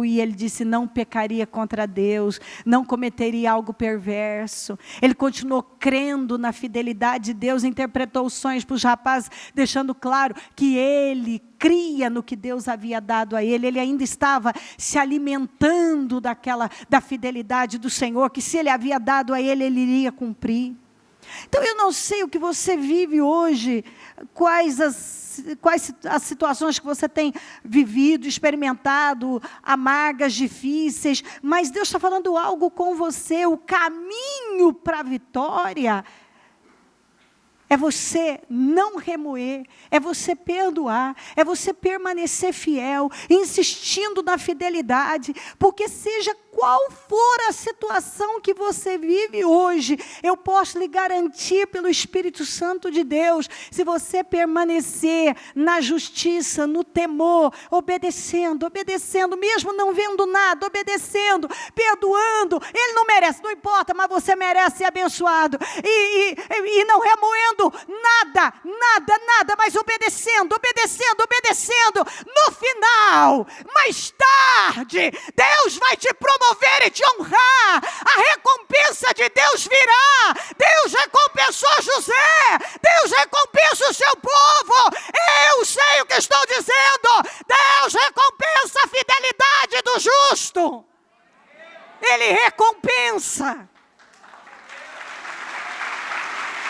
e ele disse, não pecaria contra Deus, não cometeria algo perverso. Ele continuou crendo na fidelidade de Deus, interpretou os sonhos para os rapazes, deixando claro que ele cria no que Deus havia dado a ele. Ele ainda estava se alimentando da fidelidade do Senhor, que se ele havia dado a ele, ele iria cumprir. Então eu não sei o que você vive hoje, quais as situações que você tem vivido, experimentado, amargas, difíceis, mas Deus está falando algo com você. O caminho para a vitória é você não remoer, é você perdoar, é você permanecer fiel, insistindo na fidelidade, porque seja qual for a situação que você vive hoje, eu posso lhe garantir pelo Espírito Santo de Deus, se você permanecer na justiça, no temor, obedecendo, mesmo não vendo nada, obedecendo, perdoando, ele não merece, não importa, mas você merece ser abençoado, e não remoendo nada, mas obedecendo, no final, mais tarde, Deus vai te promover e te honrar, a recompensa de Deus virá. Deus recompensou José, Deus recompensa o seu povo, eu sei o que estou dizendo, Deus recompensa a fidelidade do justo. Ele recompensa.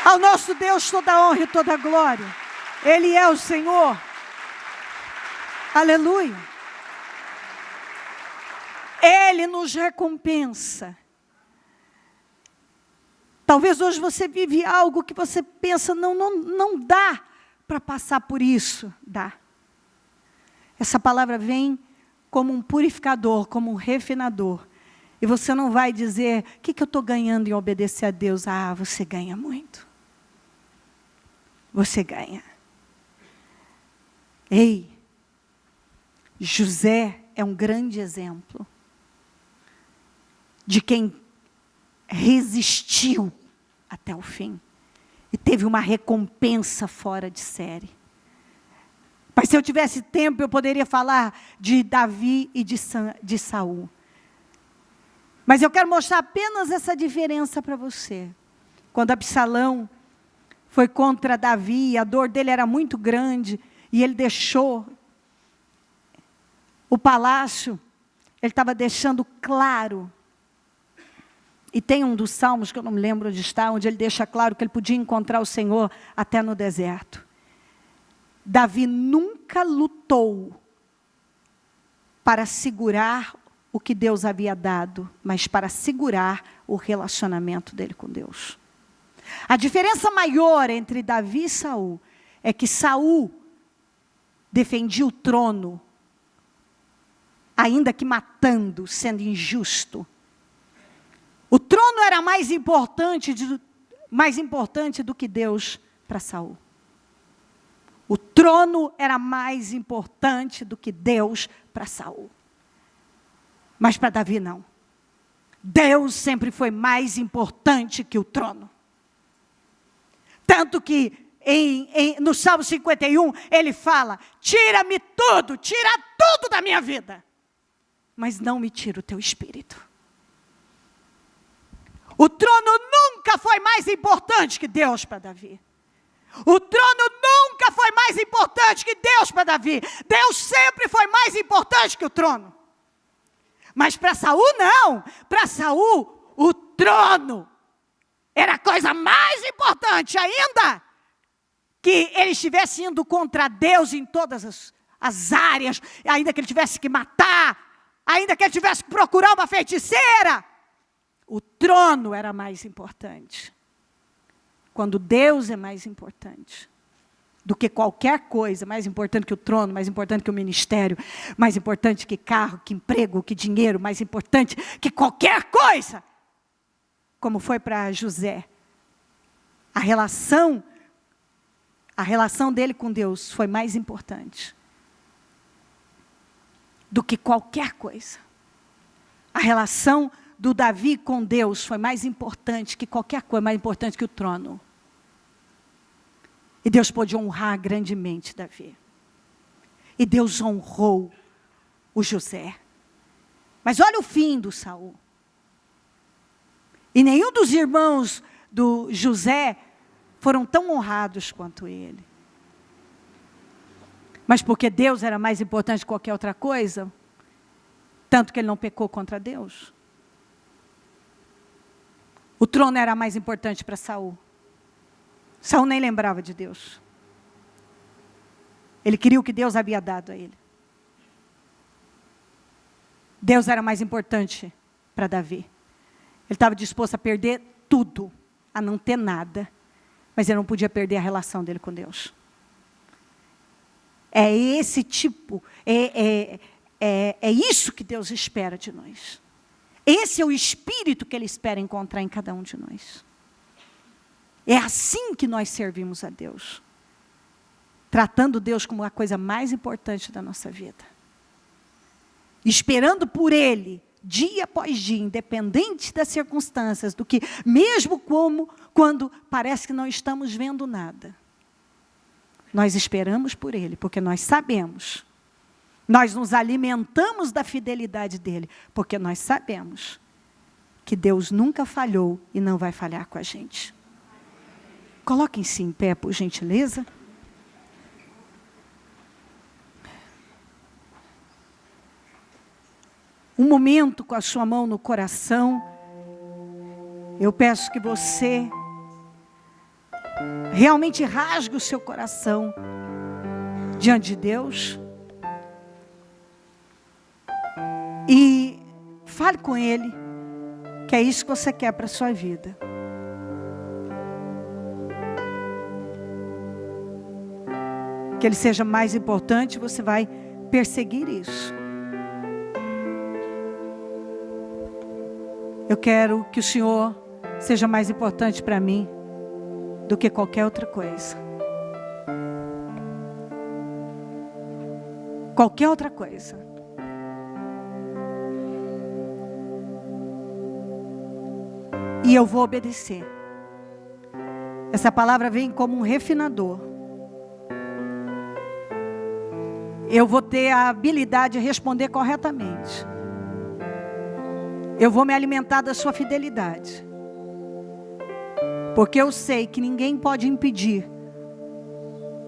Ao nosso Deus toda a honra e toda a glória. Ele é o Senhor. Aleluia. Ele nos recompensa. Talvez hoje você vive algo que você pensa, não dá para passar por isso. Dá. Essa palavra vem como um purificador, como um refinador. E você não vai dizer, o que eu estou ganhando em obedecer a Deus? Ah, você ganha muito. Você ganha. Ei, José é um grande exemplo de quem resistiu até o fim e teve uma recompensa fora de série. Mas se eu tivesse tempo, eu poderia falar de Davi e de Saul. Mas eu quero mostrar apenas essa diferença para você. Quando Absalão foi contra Davi, a dor dele era muito grande, e ele deixou o palácio, ele estava deixando claro. E tem um dos salmos, que eu não me lembro onde está, onde ele deixa claro que ele podia encontrar o Senhor até no deserto. Davi nunca lutou para segurar o que Deus havia dado, mas para segurar o relacionamento dele com Deus. A diferença maior entre Davi e Saul é que Saul defendia o trono, ainda que matando, sendo injusto. O trono era mais importante do que Deus para Saul. O trono era mais importante do que Deus para Saul. Mas para Davi não. Deus sempre foi mais importante que o trono. Tanto que no Salmo 51 ele fala, tira-me tudo, tira tudo da minha vida. Mas não me tira o teu espírito. O trono nunca foi mais importante que Deus para Davi. O trono nunca foi mais importante que Deus para Davi. Deus sempre foi mais importante que o trono. Mas para Saul não. Para Saul, o trono era a coisa mais importante, ainda que ele estivesse indo contra Deus em todas as áreas, ainda que ele tivesse que matar, ainda que ele tivesse que procurar uma feiticeira. O trono era mais importante. Quando Deus é mais importante do que qualquer coisa, mais importante que o trono, mais importante que o ministério, mais importante que carro, que emprego, que dinheiro, mais importante que qualquer coisa. Como foi para José. A relação dele com Deus foi mais importante do que qualquer coisa. A relação do Davi com Deus foi mais importante que qualquer coisa, mais importante que o trono. E Deus pôde honrar grandemente Davi. E Deus honrou o José. Mas olha o fim do Saul. E nenhum dos irmãos do José foram tão honrados quanto ele. Mas porque Deus era mais importante que qualquer outra coisa, tanto que ele não pecou contra Deus. O trono era mais importante para Saul. Saul nem lembrava de Deus. Ele queria o que Deus havia dado a ele. Deus era mais importante para Davi. Ele estava disposto a perder tudo, a não ter nada. Mas ele não podia perder a relação dele com Deus. É esse tipo, é isso que Deus espera de nós. Esse é o espírito que Ele espera encontrar em cada um de nós. É assim que nós servimos a Deus. Tratando Deus como a coisa mais importante da nossa vida. Esperando por Ele, dia após dia, independente das circunstâncias, do que, mesmo quando parece que não estamos vendo nada. Nós esperamos por Ele, porque nós sabemos. Nós nos alimentamos da fidelidade dEle, porque nós sabemos que Deus nunca falhou e não vai falhar com a gente. Coloquem-se em pé, por gentileza. um momento com a sua mão no coração. Eu peço que você realmente rasgue o seu coração diante de Deus e fale com Ele que é isso que você quer para a sua vida. Que Ele seja mais importante, você vai perseguir isso. Eu quero que o Senhor seja mais importante para mim do que qualquer outra coisa. Qualquer outra coisa. E eu vou obedecer. Essa palavra vem como um refinador. Eu vou ter a habilidade de responder corretamente. Eu vou me alimentar da sua fidelidade. Porque eu sei que ninguém pode impedir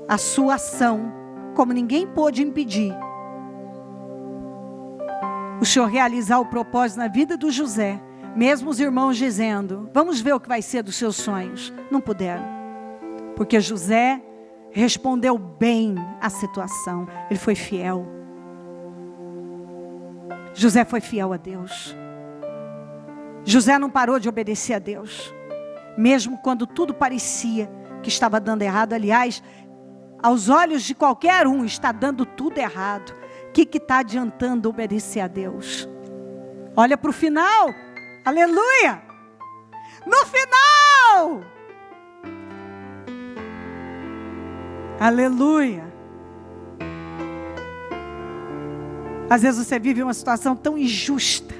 a sua ação, como ninguém pôde impedir o Senhor realizar o propósito na vida do José. Mesmo os irmãos dizendo, vamos ver o que vai ser dos seus sonhos. Não puderam. Porque José respondeu bem à situação. Ele foi fiel. José foi fiel a Deus. José não parou de obedecer a Deus. Mesmo quando tudo parecia que estava dando errado. Aliás, aos olhos de qualquer um está dando tudo errado. O que está adiantando obedecer a Deus? Olha para o final. Aleluia! No final! Aleluia! Às vezes você vive uma situação tão injusta.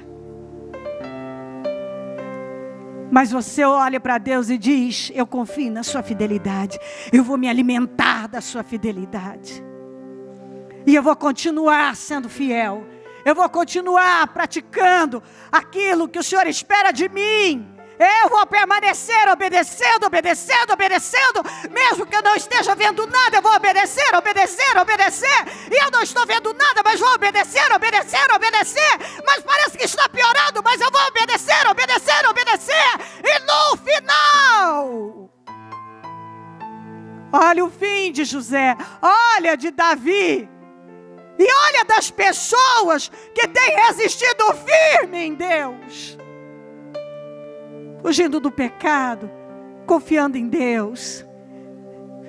Mas você olha para Deus e diz, eu confio na sua fidelidade. Eu vou me alimentar da sua fidelidade. E eu vou continuar sendo fiel. Eu vou continuar praticando aquilo que o Senhor espera de mim. Eu vou permanecer obedecendo, obedecendo, obedecendo. Mesmo que eu não esteja vendo nada, eu vou obedecer, obedecer, obedecer. E eu não estou vendo nada, mas vou obedecer, obedecer, obedecer. Mas parece que está piorando, mas eu vou obedecer, obedecer, obedecer. E no final, olha o fim de José, olha de Davi. E olha das pessoas que têm resistido firme em Deus. Fugindo do pecado, confiando em Deus.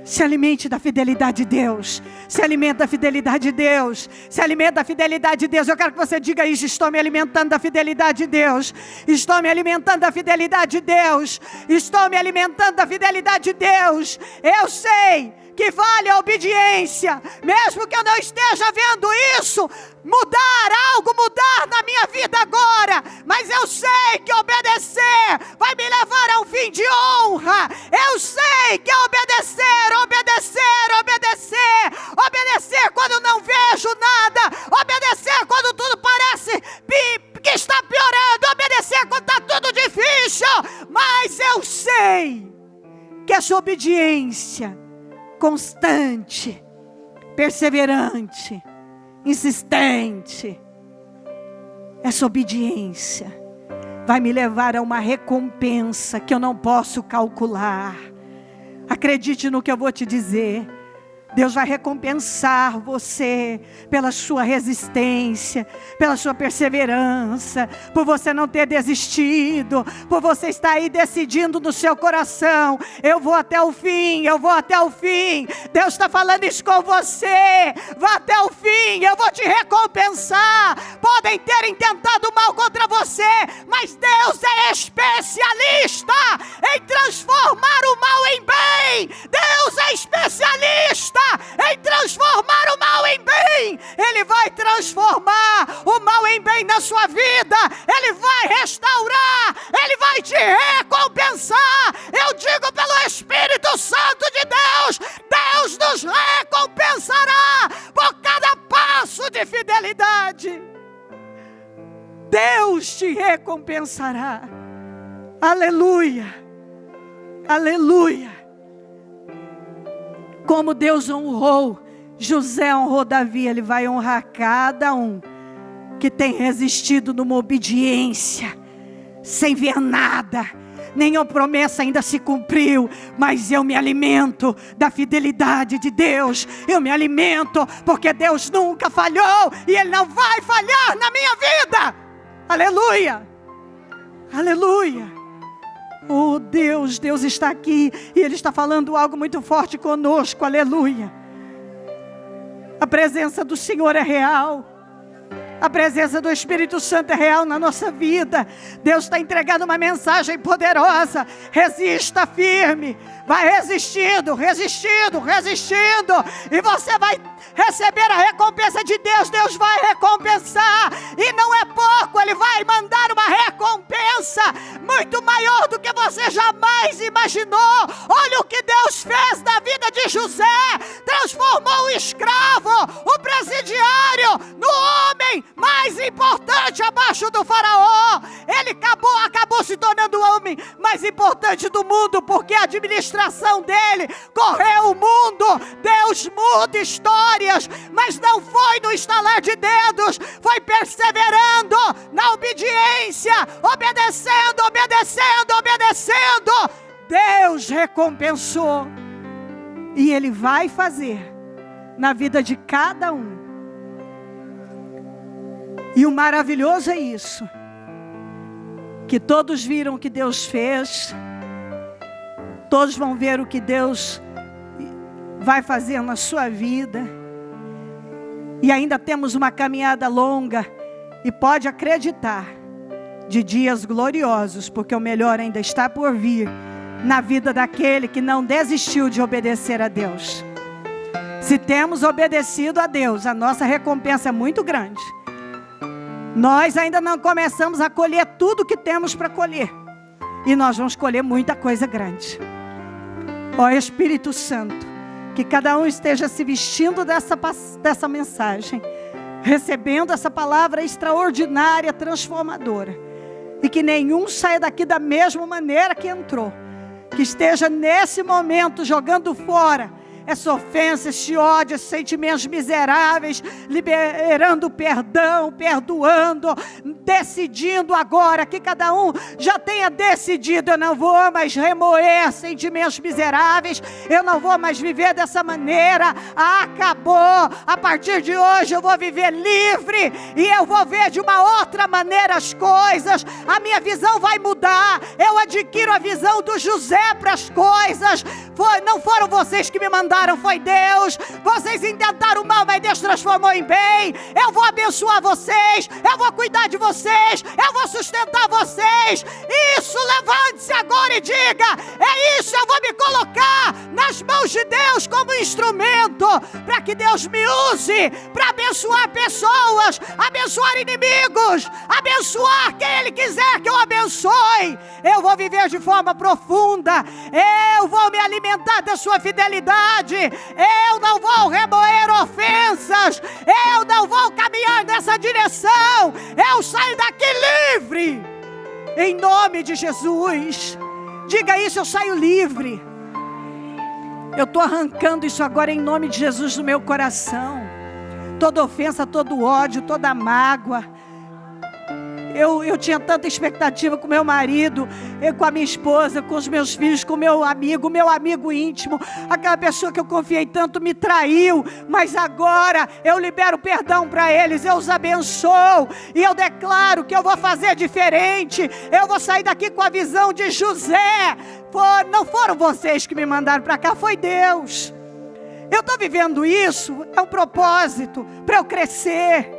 Se alimente da fidelidade de Deus. Se alimenta da fidelidade de Deus. Se alimenta da fidelidade de Deus. Eu quero que você diga isso. Estou me alimentando da fidelidade de Deus. Estou me alimentando da fidelidade de Deus. Estou me alimentando da fidelidade de Deus. Eu sei que vale a obediência, mesmo que eu não esteja vendo isso mudar na minha vida agora, mas eu sei que obedecer vai me levar a um fim de honra. Eu sei que obedecer quando não vejo nada, obedecer quando tudo parece que está piorando, obedecer quando está tudo difícil, mas eu sei que essa obediência constante, perseverante, insistente, essa obediência vai me levar a uma recompensa que eu não posso calcular. Acredite no que eu vou te dizer. Deus vai recompensar você pela sua resistência, pela sua perseverança, por você não ter desistido, por você estar aí decidindo no seu coração, eu vou até o fim, eu vou até o fim. Deus está falando isso com você, vá até o fim, eu vou te recompensar. Podem ter intentado mal contra você, mas Deus é especialista em transformar o mal em bem. Deus é especialista em transformar o mal em bem. Ele vai transformar o mal em bem na sua vida. Ele vai restaurar. Ele vai te recompensar. Eu digo pelo Espírito Santo de Deus, Deus nos recompensará por cada passo de fidelidade. Deus te recompensará. Aleluia. Aleluia. Como Deus honrou José, honrou Davi, Ele vai honrar cada um que tem resistido numa obediência, sem ver nada, nenhuma promessa ainda se cumpriu, mas eu me alimento da fidelidade de Deus, eu me alimento porque Deus nunca falhou, e Ele não vai falhar na minha vida. Aleluia, aleluia. Oh Deus, Deus está aqui, e Ele está falando algo muito forte conosco, aleluia. A presença do Senhor é real. A presença do Espírito Santo é real na nossa vida. Deus está entregando uma mensagem poderosa. Resista firme. Vai resistindo, resistindo, resistindo. E você vai receber a recompensa de Deus. Deus vai recompensar. E não é pouco. Ele vai mandar uma recompensa muito maior do que você jamais imaginou. Olha o que Deus fez na vida de José. Transformou o escravo, o presidiário, no homem mais importante abaixo do faraó. Ele acabou se tornando o homem mais importante do mundo, porque a administração dele correu o mundo. Deus muda histórias, mas não foi no estalar de dedos, foi perseverando na obediência, obedecendo, obedecendo, obedecendo. Deus recompensou, e Ele vai fazer na vida de cada um. E o maravilhoso é isso, que todos viram o que Deus fez, todos vão ver o que Deus vai fazer na sua vida, e ainda temos uma caminhada longa, e pode acreditar, de dias gloriosos, porque o melhor ainda está por vir, na vida daquele que não desistiu de obedecer a Deus. Se temos obedecido a Deus, a nossa recompensa é muito grande. Nós ainda não começamos a colher tudo que temos para colher, e nós vamos colher muita coisa grande. Ó Espírito Santo, que cada um esteja se vestindo dessa mensagem, recebendo essa palavra extraordinária, transformadora, e que nenhum saia daqui da mesma maneira que entrou, que esteja nesse momento jogando fora essa ofensa, esse ódio, esses sentimentos miseráveis, liberando perdão, perdoando, decidindo agora, que cada um já tenha decidido: eu não vou mais remoer sentimentos miseráveis, eu não vou mais viver dessa maneira, acabou, a partir de hoje eu vou viver livre, e eu vou ver de uma outra maneira as coisas, a minha visão vai mudar, eu adquiro a visão do José para as coisas. Não foram vocês que me mandaram, foi Deus. Vocês intentaram o mal, mas Deus transformou em bem. Eu vou abençoar vocês, eu vou cuidar de vocês, eu vou sustentar vocês. Isso, levante-se agora e diga: é isso, eu vou me colocar nas mãos de Deus como instrumento, para que Deus me use para abençoar pessoas, abençoar inimigos, abençoar quem Ele quiser que eu abençoe. Eu vou viver de forma profunda, eu vou me alimentar da sua fidelidade, eu não vou remoer ofensas, eu não vou caminhar nessa direção, eu saio daqui livre, em nome de Jesus. Diga isso: eu saio livre. Eu estou arrancando isso agora em nome de Jesus do meu coração, toda ofensa, todo ódio, toda mágoa. Eu tinha tanta expectativa com meu marido, com a minha esposa, com os meus filhos, com meu amigo íntimo, aquela pessoa que eu confiei tanto me traiu, mas agora eu libero perdão para eles, eu os abençoo, e eu declaro que eu vou fazer diferente, eu vou sair daqui com a visão de José. Não foram vocês que me mandaram para cá, foi Deus. Eu estou vivendo isso, é um propósito para eu crescer.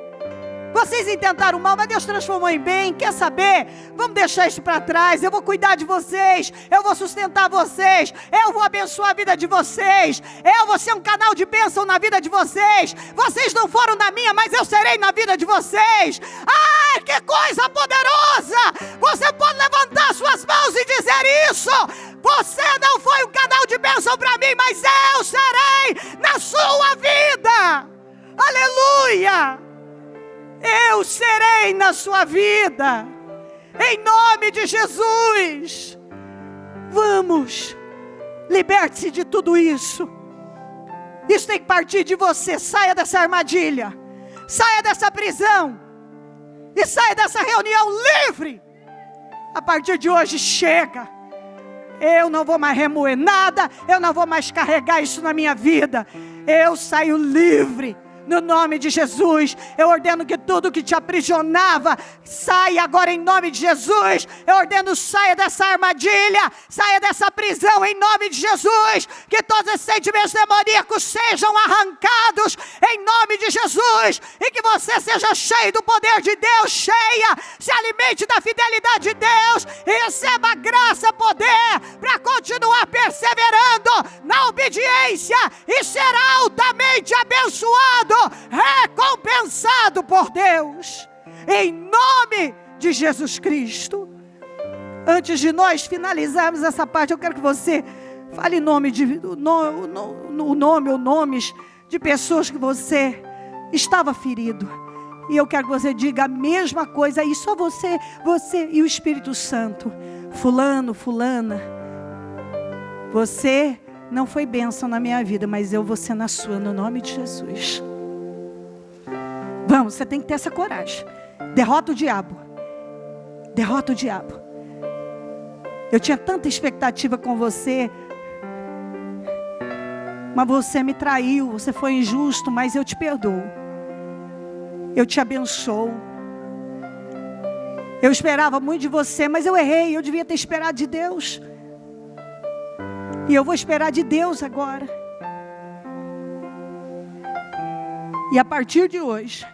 Vocês intentaram mal, mas Deus transformou em bem. Quer saber? Vamos deixar isso para trás. Eu vou cuidar de vocês, eu vou sustentar vocês, eu vou abençoar a vida de vocês, eu vou ser um canal de bênção na vida de vocês. Vocês não foram na minha, mas eu serei na vida de vocês. Ai, que coisa poderosa! Você pode levantar suas mãos e dizer isso: você não foi um canal de bênção para mim, mas eu serei na sua vida. Aleluia! Eu serei na sua vida, em nome de Jesus. Vamos, liberte-se de tudo isso. Isso tem que partir de você. Saia dessa armadilha, saia dessa prisão, e saia dessa reunião livre. A partir de hoje chega. Eu não vou mais remoer nada, eu não vou mais carregar isso na minha vida. Eu saio livre. No nome de Jesus, eu ordeno que tudo que te aprisionava saia agora em nome de Jesus. Eu ordeno, saia dessa armadilha, saia dessa prisão em nome de Jesus. Que todos esses sentimentos demoníacos sejam arrancados em nome de Jesus. E que você seja cheio do poder de Deus, cheia, se alimente da fidelidade de Deus e receba graça, poder para continuar perseverando na obediência e ser altamente abençoado, recompensado por Deus, em nome de Jesus Cristo. Antes de nós finalizarmos essa parte, eu quero que você fale nome ou nomes de pessoas que você estava ferido, e eu quero que você diga a mesma coisa, e só você e o Espírito Santo. Fulano, fulana, você não foi bênção na minha vida, mas eu vou ser na sua, no nome de Jesus. Vamos, você tem que ter essa coragem. Derrota o diabo. Derrota o diabo. Eu tinha tanta expectativa com você, mas você me traiu, você foi injusto, mas eu te perdoo. Eu te abençoo. Eu esperava muito de você, mas eu errei, eu devia ter esperado de Deus. E eu vou esperar de Deus agora. E a partir de hoje,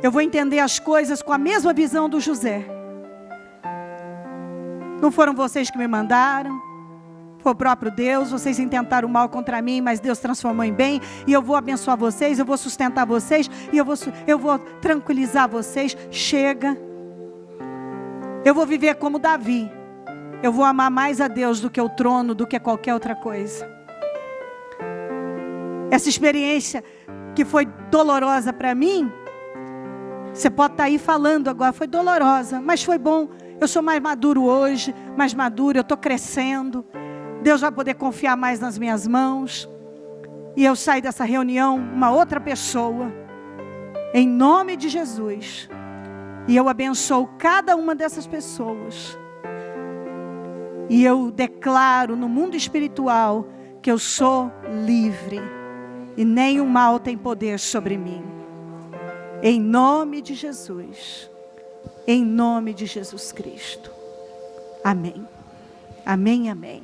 eu vou entender as coisas com a mesma visão do José. Não foram vocês que me mandaram, foi o próprio Deus. Vocês intentaram o mal contra mim, mas Deus transformou em bem. E eu vou abençoar vocês, eu vou sustentar vocês, e eu vou tranquilizar vocês. Chega. Eu vou viver como Davi. Eu vou amar mais a Deus do que o trono, do que qualquer outra coisa. Essa experiência que foi dolorosa para mim, você pode estar aí falando agora, foi dolorosa, mas foi bom. Eu sou mais maduro hoje, mais maduro, eu estou crescendo. Deus vai poder confiar mais nas minhas mãos. E eu saio dessa reunião uma outra pessoa, em nome de Jesus. E eu abençoo cada uma dessas pessoas. E eu declaro no mundo espiritual que eu sou livre. E nenhum mal tem poder sobre mim. Em nome de Jesus. Em nome de Jesus Cristo. Amém. Amém, amém.